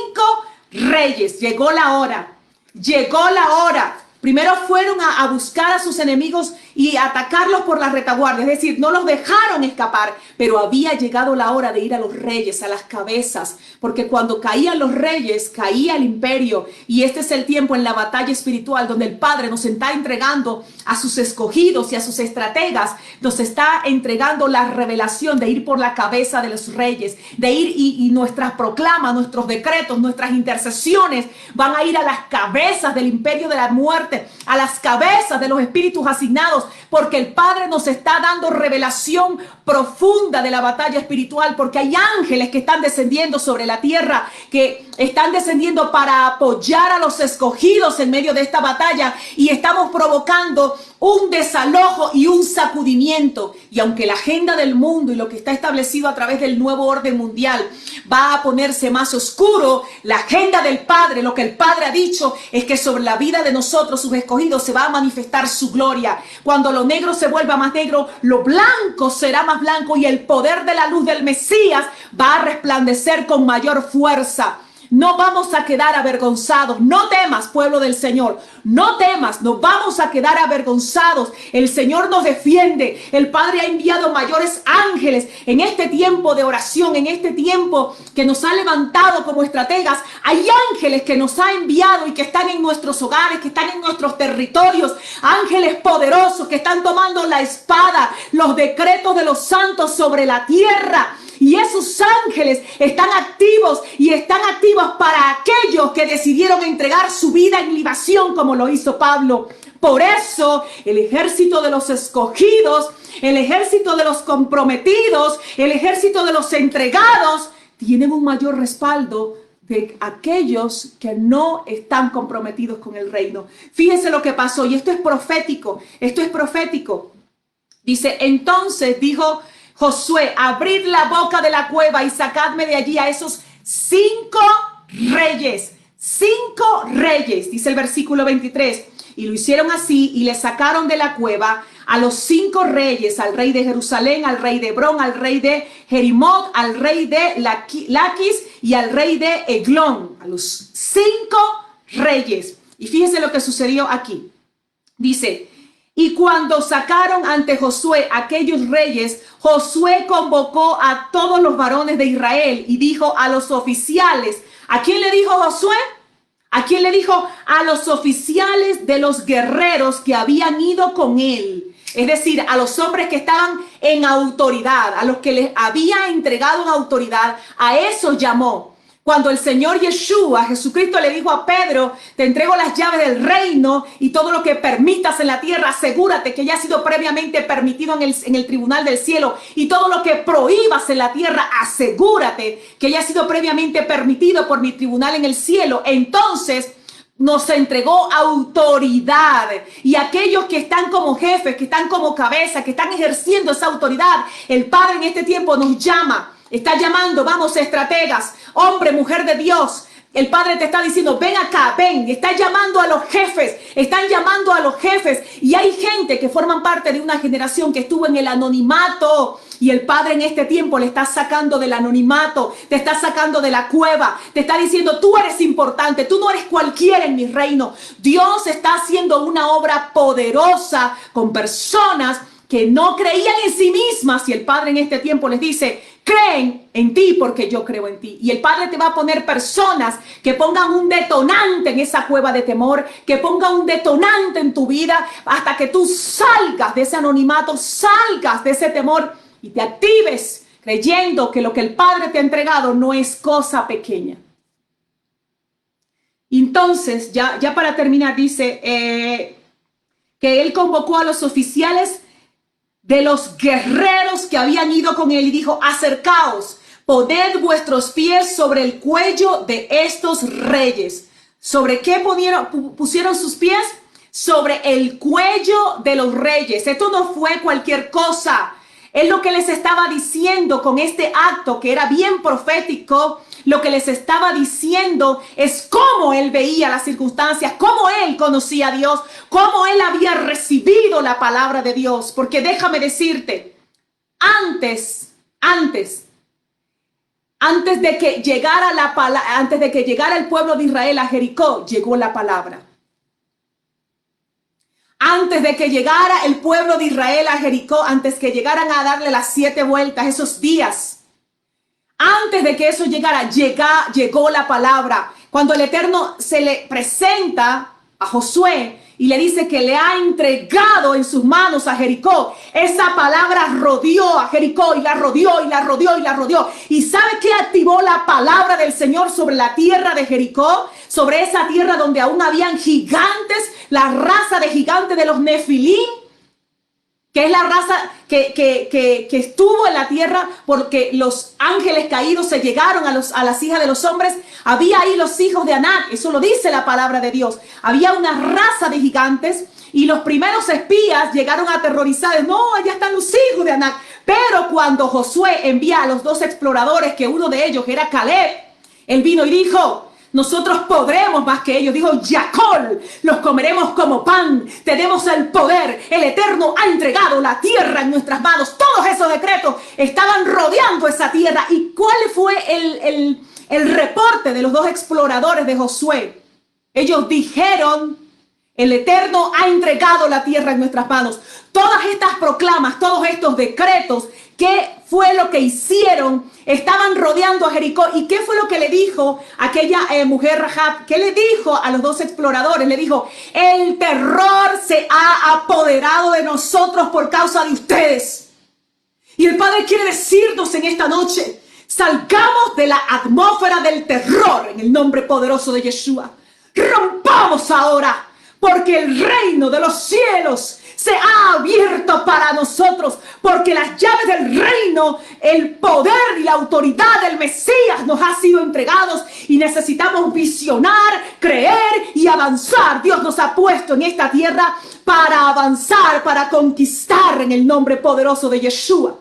reyes. Llegó la hora. Primero fueron a buscar a sus enemigos y atacarlos por la retaguardia, es decir, no los dejaron escapar, pero había llegado la hora de ir a los reyes, a las cabezas, porque cuando caían los reyes, caía el imperio, y este es el tiempo en la batalla espiritual donde el Padre nos está entregando a sus escogidos y a sus estrategas, nos está entregando la revelación de ir por la cabeza de los reyes, de ir y nuestras proclamas, nuestros decretos, nuestras intercesiones van a ir a las cabezas del imperio de la muerte, a las cabezas de los espíritus asignados, porque el Padre nos está dando revelación profunda de la batalla espiritual, porque hay ángeles que están descendiendo sobre la tierra, que están descendiendo para apoyar a los escogidos en medio de esta batalla, y estamos provocando un desalojo y un sacudimiento. Y aunque la agenda del mundo y lo que está establecido a través del nuevo orden mundial va a ponerse más oscuro, la agenda del Padre, lo que el Padre ha dicho es que sobre la vida de nosotros, sus escogidos, se va a manifestar su gloria. Cuando lo negro se vuelva más negro, lo blanco será más blanco, y el poder de la luz del Mesías va a resplandecer con mayor fuerza. No vamos a quedar avergonzados. No temas, pueblo del Señor. No temas, no vamos a quedar avergonzados. El Señor nos defiende. El Padre ha enviado mayores ángeles en este tiempo de oración, en este tiempo que nos ha levantado como estrategas. Hay ángeles que nos ha enviado y que están en nuestros hogares, que están en nuestros territorios. Ángeles poderosos que están tomando la espada, los decretos de los santos sobre la tierra, Y esos ángeles están activos y están activos para aquellos que decidieron entregar su vida en libación como lo hizo Pablo. Por eso el ejército de los escogidos, el ejército de los comprometidos, el ejército de los entregados, tienen un mayor respaldo de aquellos que no están comprometidos con el reino. Fíjense lo que pasó, y esto es profético, esto es profético. Dice, entonces dijo Josué, abrid la boca de la cueva y sacadme de allí a esos 5 reyes, dice el versículo 23. Y lo hicieron así y le sacaron de la cueva a los 5 reyes, al rey de Jerusalén, al rey de Hebrón, al rey de Jerimot, al rey de Laquis y al rey de Eglón, a los 5 reyes. Y fíjense lo que sucedió aquí. Dice, y cuando sacaron ante Josué aquellos reyes, Josué convocó a todos los varones de Israel y dijo a los oficiales, ¿a quién le dijo Josué? ¿A quién le dijo? A los oficiales de los guerreros que habían ido con él. Es decir, a los hombres que estaban en autoridad, a los que les había entregado en autoridad, a esos llamó. Cuando el Señor Yeshua, Jesucristo, le dijo a Pedro, te entrego las llaves del reino y todo lo que permitas en la tierra, asegúrate que ya ha sido previamente permitido en el tribunal del cielo, y todo lo que prohíbas en la tierra, asegúrate que ya ha sido previamente permitido por mi tribunal en el cielo. Entonces nos entregó autoridad, y aquellos que están como jefes, que están como cabeza, que están ejerciendo esa autoridad, el Padre en este tiempo nos llama. Está llamando, vamos, estrategas, hombre, mujer de Dios. El Padre te está diciendo, ven acá, ven. Está llamando a los jefes, están llamando a los jefes. Y hay gente que forman parte de una generación que estuvo en el anonimato. Y el Padre en este tiempo le está sacando del anonimato, te está sacando de la cueva, te está diciendo, tú eres importante, tú no eres cualquiera en mi reino. Dios está haciendo una obra poderosa con personas que no creían en sí mismas, y el Padre en este tiempo les dice, creen en ti porque yo creo en ti. Y el Padre te va a poner personas que pongan un detonante en esa cueva de temor, que pongan un detonante en tu vida hasta que tú salgas de ese anonimato, salgas de ese temor y te actives creyendo que lo que el Padre te ha entregado no es cosa pequeña. Entonces, ya para terminar, dice que él convocó a los oficiales de los guerreros que habían ido con él y dijo, acercaos, poned vuestros pies sobre el cuello de estos reyes. ¿Sobre qué pusieron sus pies? Sobre el cuello de los reyes. Esto no fue cualquier cosa. Es lo que les estaba diciendo con este acto que era bien profético. Lo que les estaba diciendo es cómo él veía las circunstancias, cómo él conocía a Dios, cómo él había recibido la palabra de Dios. Porque déjame decirte, antes de que llegara el pueblo de Israel a Jericó, llegó la palabra. Antes de que llegara el pueblo de Israel a Jericó, antes que llegaran a darle las 7 vueltas, esos días, antes de que eso llegara, llegó la palabra. Cuando el Eterno se le presenta a Josué y le dice que le ha entregado en sus manos a Jericó, esa palabra rodeó a Jericó y la rodeó y la rodeó y la rodeó. ¿Y sabe qué activó la palabra del Señor sobre la tierra de Jericó? Sobre esa tierra donde aún habían gigantes, la raza de gigantes de los Nefilim, que es la raza que estuvo en la tierra porque los ángeles caídos se llegaron a las hijas de los hombres. Había ahí los hijos de Anak, eso lo dice la palabra de Dios. Había una raza de gigantes y los primeros espías llegaron aterrorizados. No, allá están los hijos de Anak. Pero cuando Josué envía a los 2 exploradores, que uno de ellos era Caleb, él vino y dijo, nosotros podremos más que ellos. Dijo, Yacol, los comeremos como pan. Tenemos el poder. El Eterno ha entregado la tierra en nuestras manos. Todos esos decretos estaban rodeando esa tierra. ¿Y cuál fue el reporte de los 2 exploradores de Josué? Ellos dijeron, el Eterno ha entregado la tierra en nuestras manos. Todas estas proclamas, todos estos decretos, ¿qué fue lo que hicieron? Estaban rodeando a Jericó. ¿Y qué fue lo que le dijo aquella mujer Rahab? ¿Qué le dijo a los 2 exploradores? Le dijo, el terror se ha apoderado de nosotros por causa de ustedes. Y el Padre quiere decirnos en esta noche, salgamos de la atmósfera del terror en el nombre poderoso de Yeshua. Rompamos ahora, porque el reino de los cielos se ha abierto para nosotros, porque las llaves del reino, el poder y la autoridad del Mesías nos ha sido entregados y necesitamos visionar, creer y avanzar. Dios nos ha puesto en esta tierra para avanzar, para conquistar en el nombre poderoso de Yeshua.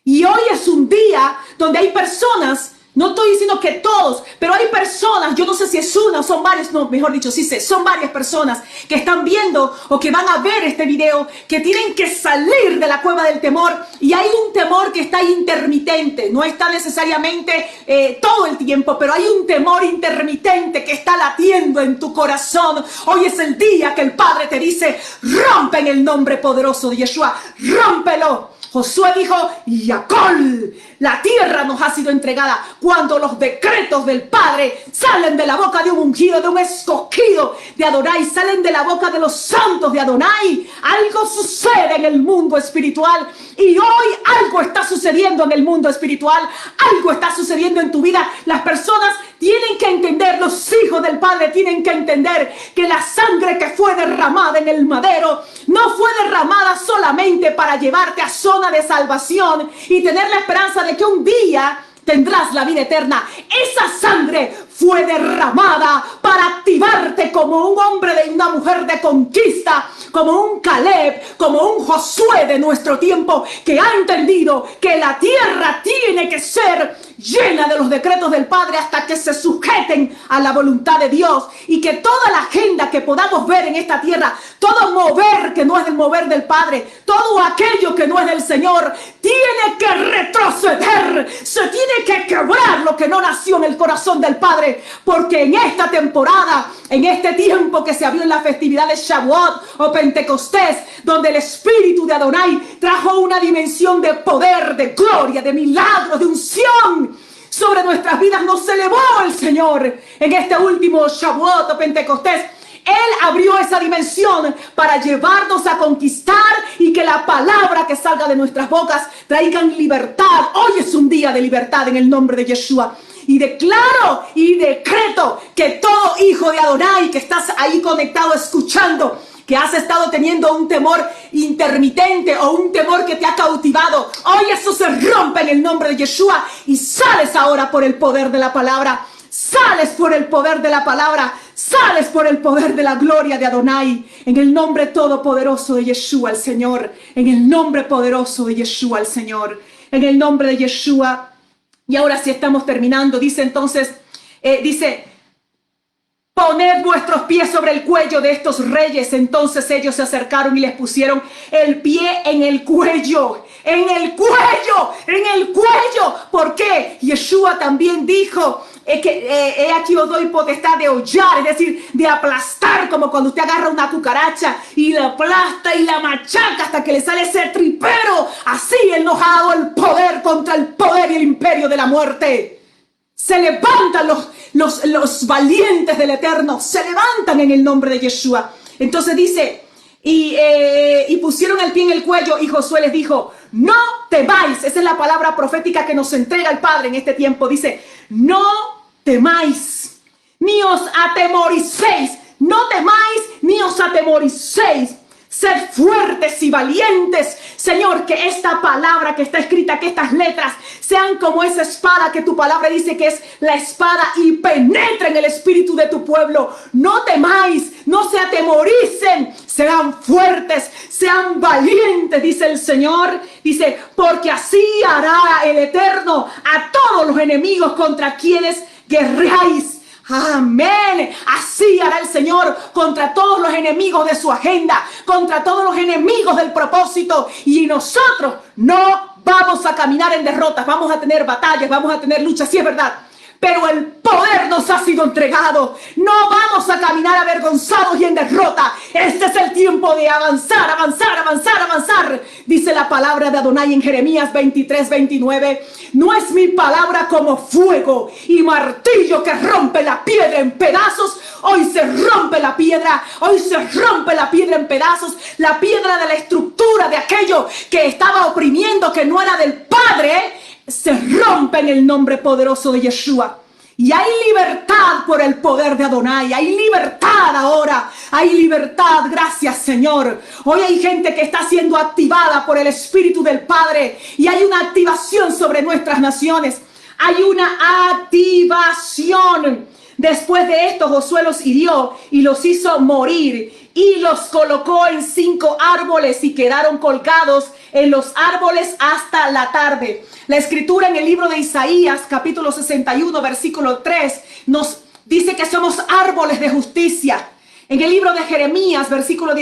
Y hoy es un día donde hay personas, no estoy diciendo que todos, pero hay personas, yo no sé si es una o son varias, no, mejor dicho, sí sé, son varias personas que están viendo o que van a ver este video, que tienen que salir de la cueva del temor. Y hay un temor que está intermitente, no está necesariamente todo el tiempo, pero hay un temor intermitente que está latiendo en tu corazón. Hoy es el día que el Padre te dice, rompe en el nombre poderoso de Yeshua, rómpelo. Josué dijo, Yacol, la tierra nos ha sido entregada. Cuando los decretos del Padre salen de la boca de un ungido, de un escogido de Adonai, salen de la boca de los santos de Adonai, algo sucede en el mundo espiritual. Y hoy algo está sucediendo en el mundo espiritual, algo está sucediendo en tu vida. Las personas tienen que entender, los hijos del Padre tienen que entender que la sangre que fue derramada en el madero no fue derramada solamente para llevarte a zona de salvación y tener la esperanza de que un día tendrás la vida eterna. Esa sangre fue derramada para activarte como un hombre y una mujer de conquista, como un Caleb, como un Josué de nuestro tiempo, que ha entendido que la tierra tiene que ser llena de los decretos del Padre hasta que se sujeten a la voluntad de Dios, y que toda la agenda que podamos ver en esta tierra, todo mover que no es del mover del Padre, todo aquello que no es del Señor, tiene que retroceder, se tiene que quebrar lo que no nació en el corazón del Padre, porque en esta temporada, en este tiempo que se abrió en la festividad de Shavuot o Pentecostés, donde el Espíritu de Adonai trajo una dimensión de poder, de gloria, de milagros, de unción sobre nuestras vidas, nos elevó el Señor en este último Shavuot o Pentecostés. Él abrió esa dimensión para llevarnos a conquistar y que la palabra que salga de nuestras bocas traigan libertad. Hoy es un día de libertad en el nombre de Yeshua. Y declaro y decreto que todo hijo de Adonai que estás ahí conectado escuchando, que has estado teniendo un temor intermitente o un temor que te ha cautivado, hoy eso se rompe en el nombre de Yeshua y sales ahora por el poder de la palabra. Sales por el poder de la palabra, sales por el poder de la gloria de Adonai, en el nombre todopoderoso de Yeshua el Señor, en el nombre poderoso de Yeshua el Señor, en el nombre de Yeshua. Y ahora sí estamos terminando, dice entonces, poned vuestros pies sobre el cuello de estos reyes. Entonces ellos se acercaron y les pusieron el pie en el cuello, en el cuello, en el cuello. ¿Por qué? Yeshua también dijo, he aquí os doy potestad de hollar, es decir, de aplastar, como cuando usted agarra una cucaracha y la aplasta y la machaca hasta que le sale ese tripero. Así Él nos ha dado el poder contra el poder y el imperio de la muerte. Se levantan los valientes del Eterno, se levantan en el nombre de Yeshua. Entonces dice, y pusieron el pie en el cuello, y Josué les dijo, no temáis. Esa es la palabra profética que nos entrega el Padre en este tiempo. Dice, no temáis, ni os atemoricéis. No temáis, ni os atemoricéis. Sed fuertes y valientes, Señor, que esta palabra que está escrita, que estas letras sean como esa espada que tu palabra dice que es la espada y penetra en el espíritu de tu pueblo. No temáis, no se atemoricen, sean fuertes, sean valientes, dice el Señor. Dice, porque así hará el Eterno a todos los enemigos contra quienes guerreáis. Amén. Así hará el Señor contra todos los enemigos de su agenda, contra todos los enemigos del propósito. Y nosotros no vamos a caminar en derrotas, vamos a tener batallas, vamos a tener luchas, sí es verdad. Pero el poder nos ha sido entregado. No vamos a caminar avergonzados y en derrota. Este es el tiempo de avanzar, avanzar, avanzar, avanzar. Dice la palabra de Adonai en Jeremías 23:29. No es mi palabra como fuego y martillo que rompe la piedra en pedazos. hoy se rompe la piedra, hoy se rompe la piedra en pedazos, la piedra de la estructura de aquello que estaba oprimiendo, que no era del Padre, se rompe en el nombre poderoso de Yeshua. Y hay libertad por el poder de Adonai. Hay libertad ahora. Hay libertad. Gracias, Señor. Hoy hay gente que está siendo activada por el Espíritu del Padre. Y hay una activación sobre nuestras naciones. Hay una activación. Después de esto, Josué los hirió y los hizo morir. Y los colocó en 5 árboles y quedaron colgados en los árboles hasta la tarde. La escritura en el libro de Isaías, capítulo 61, versículo 3, nos dice que somos árboles de justicia. En el libro de Jeremías, capítulo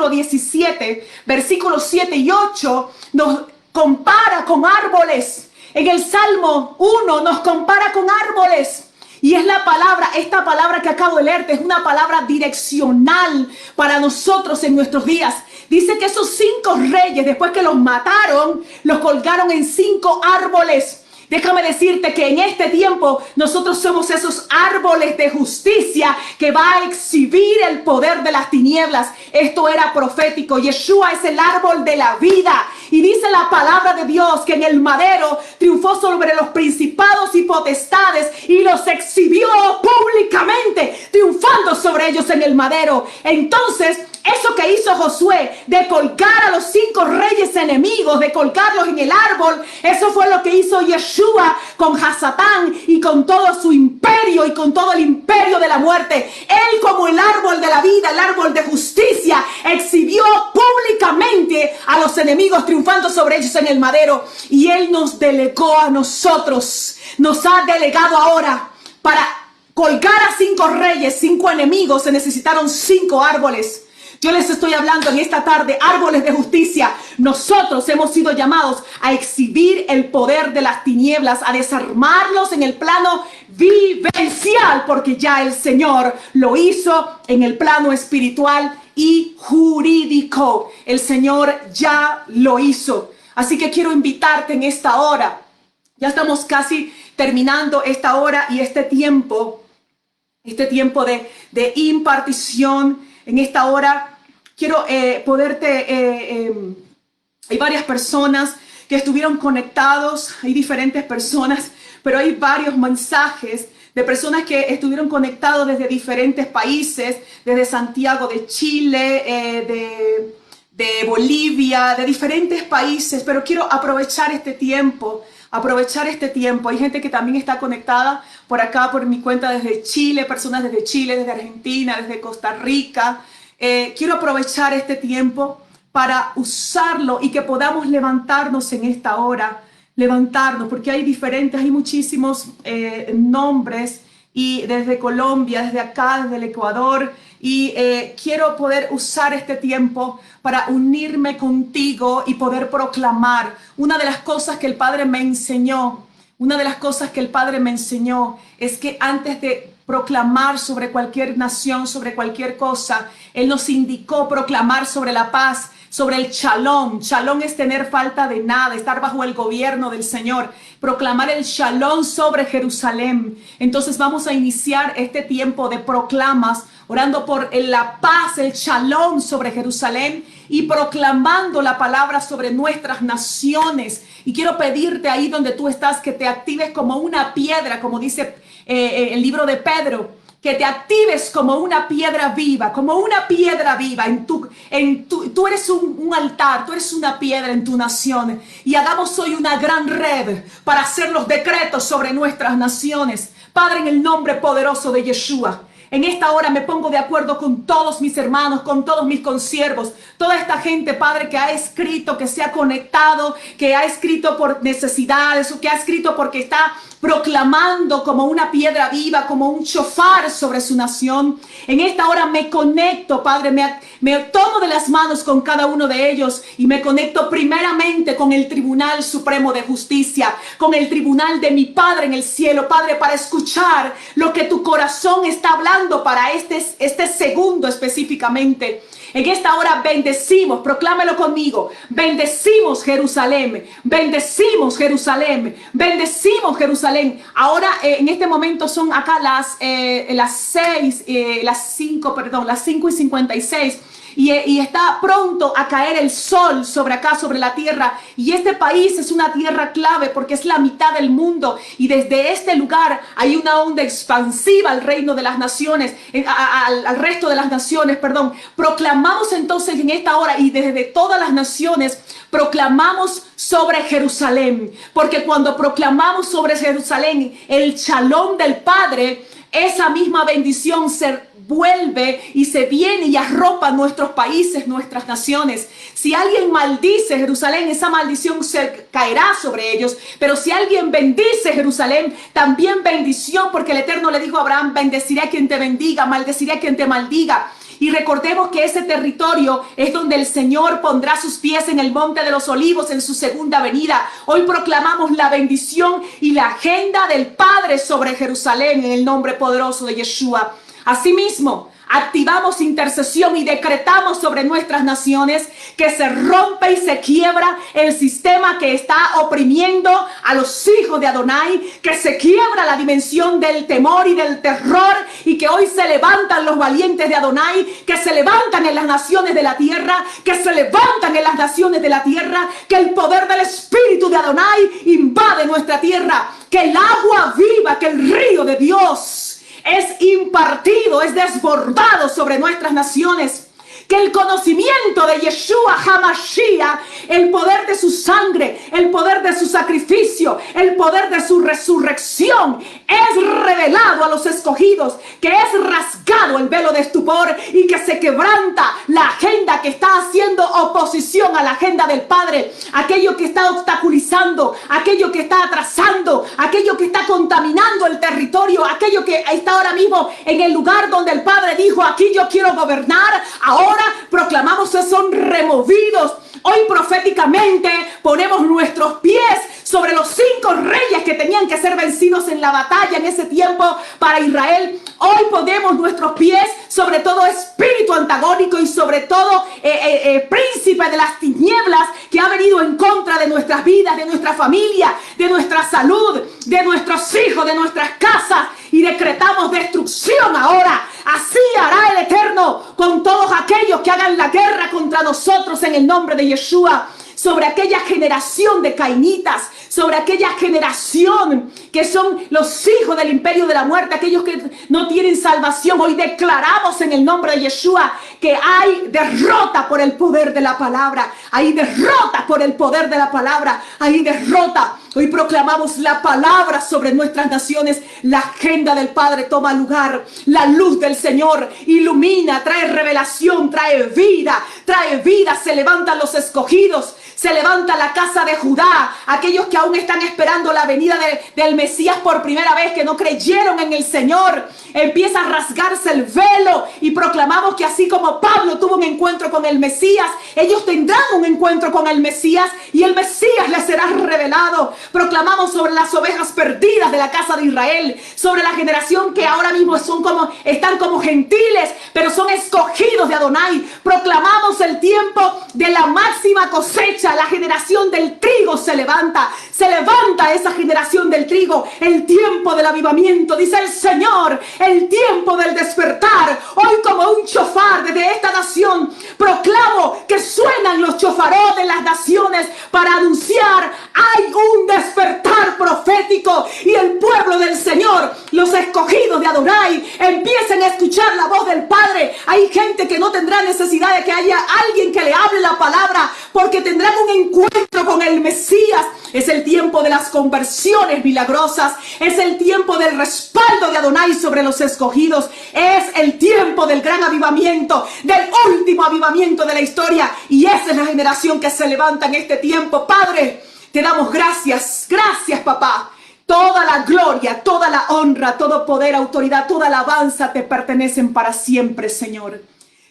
17, versículos 7 y 8, nos compara con árboles. En el Salmo 1 nos compara con árboles. Y es la palabra, esta palabra que acabo de leerte, es una palabra direccional para nosotros en nuestros días. Dice que esos 5 reyes, después que los mataron, los colgaron en 5 árboles. Déjame decirte que en este tiempo nosotros somos esos árboles de justicia que va a exhibir el poder de las tinieblas. Esto era profético. Yeshua es el árbol de la vida. Y dice la palabra de Dios que en el madero triunfó sobre los principados y potestades y los exhibió públicamente, triunfando sobre ellos en el madero. Entonces, eso que hizo Josué de colgar a los 5 reyes enemigos, de colgarlos en el árbol, eso fue lo que hizo Yeshua con Hasatán y con todo su imperio y con todo el imperio de la muerte. Él, como el árbol de la vida, el árbol de justicia, exhibió públicamente a los enemigos, triunfando sobre ellos en el madero. Y Él nos delegó a nosotros, nos ha delegado ahora para colgar a 5 reyes, 5 enemigos. Se necesitaron 5 árboles. Yo les estoy hablando en esta tarde, árboles de justicia. Nosotros hemos sido llamados a exhibir el poder de las tinieblas, a desarmarlos en el plano vivencial, porque ya el Señor lo hizo en el plano espiritual y jurídico. El Señor ya lo hizo. Así que quiero invitarte en esta hora. Ya estamos casi terminando esta hora y este tiempo de impartición. En esta hora quiero hay varias personas que estuvieron conectados, hay diferentes personas, pero hay varios mensajes de personas que estuvieron conectados desde diferentes países, desde Santiago de Chile, de Bolivia, de diferentes países, pero quiero aprovechar este tiempo. Hay gente que también está conectada por acá, por mi cuenta desde Chile, personas desde Chile, desde Argentina, desde Costa Rica. Quiero aprovechar este tiempo para usarlo y que podamos levantarnos en esta hora, porque hay muchísimos nombres, y desde Colombia, desde acá, desde el Ecuador, y quiero poder usar este tiempo para unirme contigo y poder proclamar. Una de las cosas que el Padre me enseñó es que antes de proclamar sobre cualquier nación, sobre cualquier cosa, Él nos indicó proclamar sobre la paz, sobre el shalom. Shalom es tener falta de nada, estar bajo el gobierno del Señor. Proclamar el shalom sobre Jerusalén. Entonces vamos a iniciar este tiempo de proclamas, orando por la paz, el shalom sobre Jerusalén y proclamando la palabra sobre nuestras naciones. Y quiero pedirte ahí donde tú estás que te actives como una piedra, como dice el libro de Pedro, que te actives como una piedra viva, tú eres un altar, tú eres una piedra en tu nación, y hagamos hoy una gran red para hacer los decretos sobre nuestras naciones. Padre, en el nombre poderoso de Yeshua, en esta hora me pongo de acuerdo con todos mis hermanos, con todos mis consiervos, toda esta gente, Padre, que ha escrito, que se ha conectado, que ha escrito por necesidades, o que ha escrito porque está proclamando como una piedra viva, como un shofar sobre su nación. En esta hora me conecto, Padre, me tomo de las manos con cada uno de ellos y me conecto primeramente con el Tribunal Supremo de Justicia, con el tribunal de mi Padre en el cielo, Padre, para escuchar lo que tu corazón corazón está hablando para este segundo específicamente. En esta hora bendecimos, proclámelo conmigo, bendecimos Jerusalén, bendecimos Jerusalén, bendecimos Jerusalén. Ahora en este momento son acá las 5:56. Y está pronto a caer el sol sobre acá, sobre la tierra. Y este país es una tierra clave porque es la mitad del mundo. Y desde este lugar hay una onda expansiva al reino de las naciones, al resto de las naciones, perdón. Proclamamos entonces en esta hora y desde todas las naciones, proclamamos sobre Jerusalén. Porque cuando proclamamos sobre Jerusalén el shalom del Padre, esa misma bendición se vuelve y se viene y arropa nuestros países, nuestras naciones. Si alguien maldice Jerusalén, esa maldición se caerá sobre ellos. Pero si alguien bendice Jerusalén, también bendición, porque el Eterno le dijo a Abraham: bendeciré a quien te bendiga, maldeciré a quien te maldiga. Y recordemos que ese territorio es donde el Señor pondrá sus pies en el Monte de los Olivos en su segunda venida. Hoy proclamamos la bendición y la agenda del Padre sobre Jerusalén en el nombre poderoso de Yeshua. Asimismo, activamos intercesión y decretamos sobre nuestras naciones que se rompe y se quiebra el sistema que está oprimiendo a los hijos de Adonai, que se quiebra la dimensión del temor y del terror, y que hoy se levantan los valientes de Adonai, que se levantan en las naciones de la tierra, que se levantan en las naciones de la tierra, que el poder del Espíritu de Adonai invade nuestra tierra, que el agua viva, que el río de Dios es impartido, es desbordado sobre nuestras naciones. Que el conocimiento de Yeshua HaMashiach, el poder de su sangre, el poder de su sacrificio, el poder de su resurrección es revelado a los escogidos, que es rasgado el velo de estupor y que se quebranta la agenda que está haciendo oposición a la agenda del Padre, aquello que está obstaculizando, aquello que está atrasando, aquello que está contaminando el territorio, aquello que está ahora mismo en el lugar donde el Padre dijo: aquí yo quiero gobernar. Ahora proclamamos que son removidos. Hoy proféticamente ponemos nuestros pies sobre los 5 reyes que tenían que ser vencidos en la batalla en ese tiempo para Israel. Hoy ponemos nuestros pies sobre todo espíritu antagónico y sobre todo príncipe de las tinieblas que ha venido en contra de nuestras vidas, de nuestra familia, de nuestra salud, de nuestros hijos, de nuestras casas, y decretamos destrucción ahora. Así hará el Eterno con todos aquellos que hagan la guerra contra nosotros en el nombre de Yeshua. Sobre aquella generación de cainitas, sobre aquella generación que son los hijos del imperio de la muerte, aquellos que no tienen salvación. Hoy declaramos en el nombre de Yeshua que hay derrota por el poder de la palabra. Hay derrota por el poder de la palabra. Hay derrota. Hoy proclamamos la palabra sobre nuestras naciones. La agenda del Padre toma lugar. La luz del Señor ilumina, trae revelación, trae vida, trae vida. Se levantan los escogidos. Se levanta la casa de Judá, aquellos que aún están esperando la venida del Mesías por primera vez, que no creyeron en el Señor. Empieza a rasgarse el velo y proclamamos que así como Pablo tuvo un encuentro con el Mesías, ellos tendrán un encuentro con el Mesías y el Mesías les será revelado. Proclamamos sobre las ovejas perdidas de la casa de Israel, sobre la generación que ahora mismo están como gentiles, pero son escogidos de Adonai. Proclamamos el tiempo de la máxima cosecha. La generación del trigo se levanta esa generación del trigo, el tiempo del avivamiento, dice el Señor, el tiempo del despertar. Hoy como un chofar desde esta nación proclamo que suenan los chofarot de las naciones para anunciar: hay un despertar profético, y el pueblo del Señor, los escogidos de Adonai, empiecen a escuchar la voz del Padre. Hay gente que no tendrá necesidad de que haya alguien que le hable la palabra, porque tendrán un encuentro con el Mesías. Es el tiempo de las conversiones milagrosas, es el tiempo del respaldo de Adonai sobre los escogidos, es el tiempo del gran avivamiento, del último avivamiento de la historia, y esa es la generación que se levanta en este tiempo. Padre, te damos gracias, gracias papá. Toda la gloria, toda la honra, todo poder, autoridad, toda alabanza te pertenecen para siempre, Señor.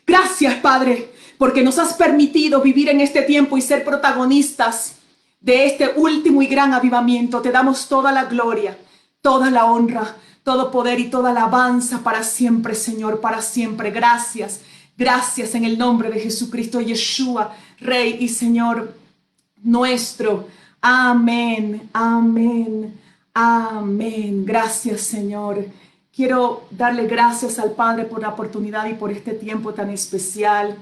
Gracias, Padre, porque nos has permitido vivir en este tiempo y ser protagonistas de este último y gran avivamiento. Te damos toda la gloria, toda la honra, todo poder y toda alabanza para siempre, Señor, para siempre. Gracias, gracias en el nombre de Jesucristo, Yeshua, Rey y Señor nuestro. Amén, amén, amén. Gracias, Señor. Quiero darle gracias al Padre por la oportunidad y por este tiempo tan especial.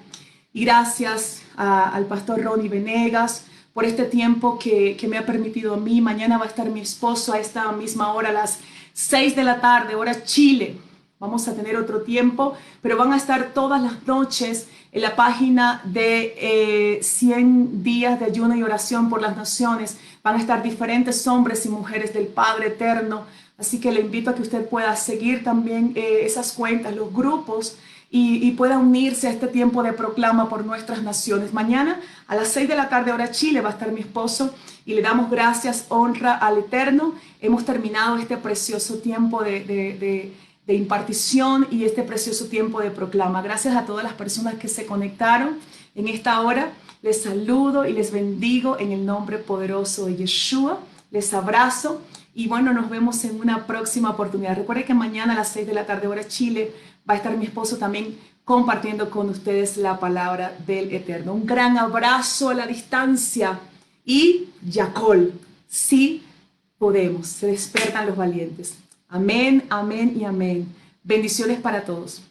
Y gracias al pastor Ronnie Venegas por este tiempo que me ha permitido a mí. Mañana va a estar mi esposo a esta misma hora, a las 6 de la tarde, hora Chile. Vamos a tener otro tiempo, pero van a estar todas las noches en la página de 100 días de ayuno y oración por las naciones. Van a estar diferentes hombres y mujeres del Padre Eterno. Así que le invito a que usted pueda seguir también esas cuentas, los grupos, y pueda unirse a este tiempo de proclama por nuestras naciones. Mañana a las 6 de la tarde hora Chile va a estar mi esposo y le damos gracias, honra al Eterno. Hemos terminado este precioso tiempo de impartición y este precioso tiempo de proclama. Gracias a todas las personas que se conectaron en esta hora. Les saludo y les bendigo en el nombre poderoso de Yeshua. Les abrazo y bueno, nos vemos en una próxima oportunidad. Recuerden que mañana a las 6 de la tarde hora Chile va a estar mi esposo también compartiendo con ustedes la palabra del Eterno. Un gran abrazo a la distancia y Yacol, sí podemos, se despertan los valientes. Amén, amén y amén. Bendiciones para todos.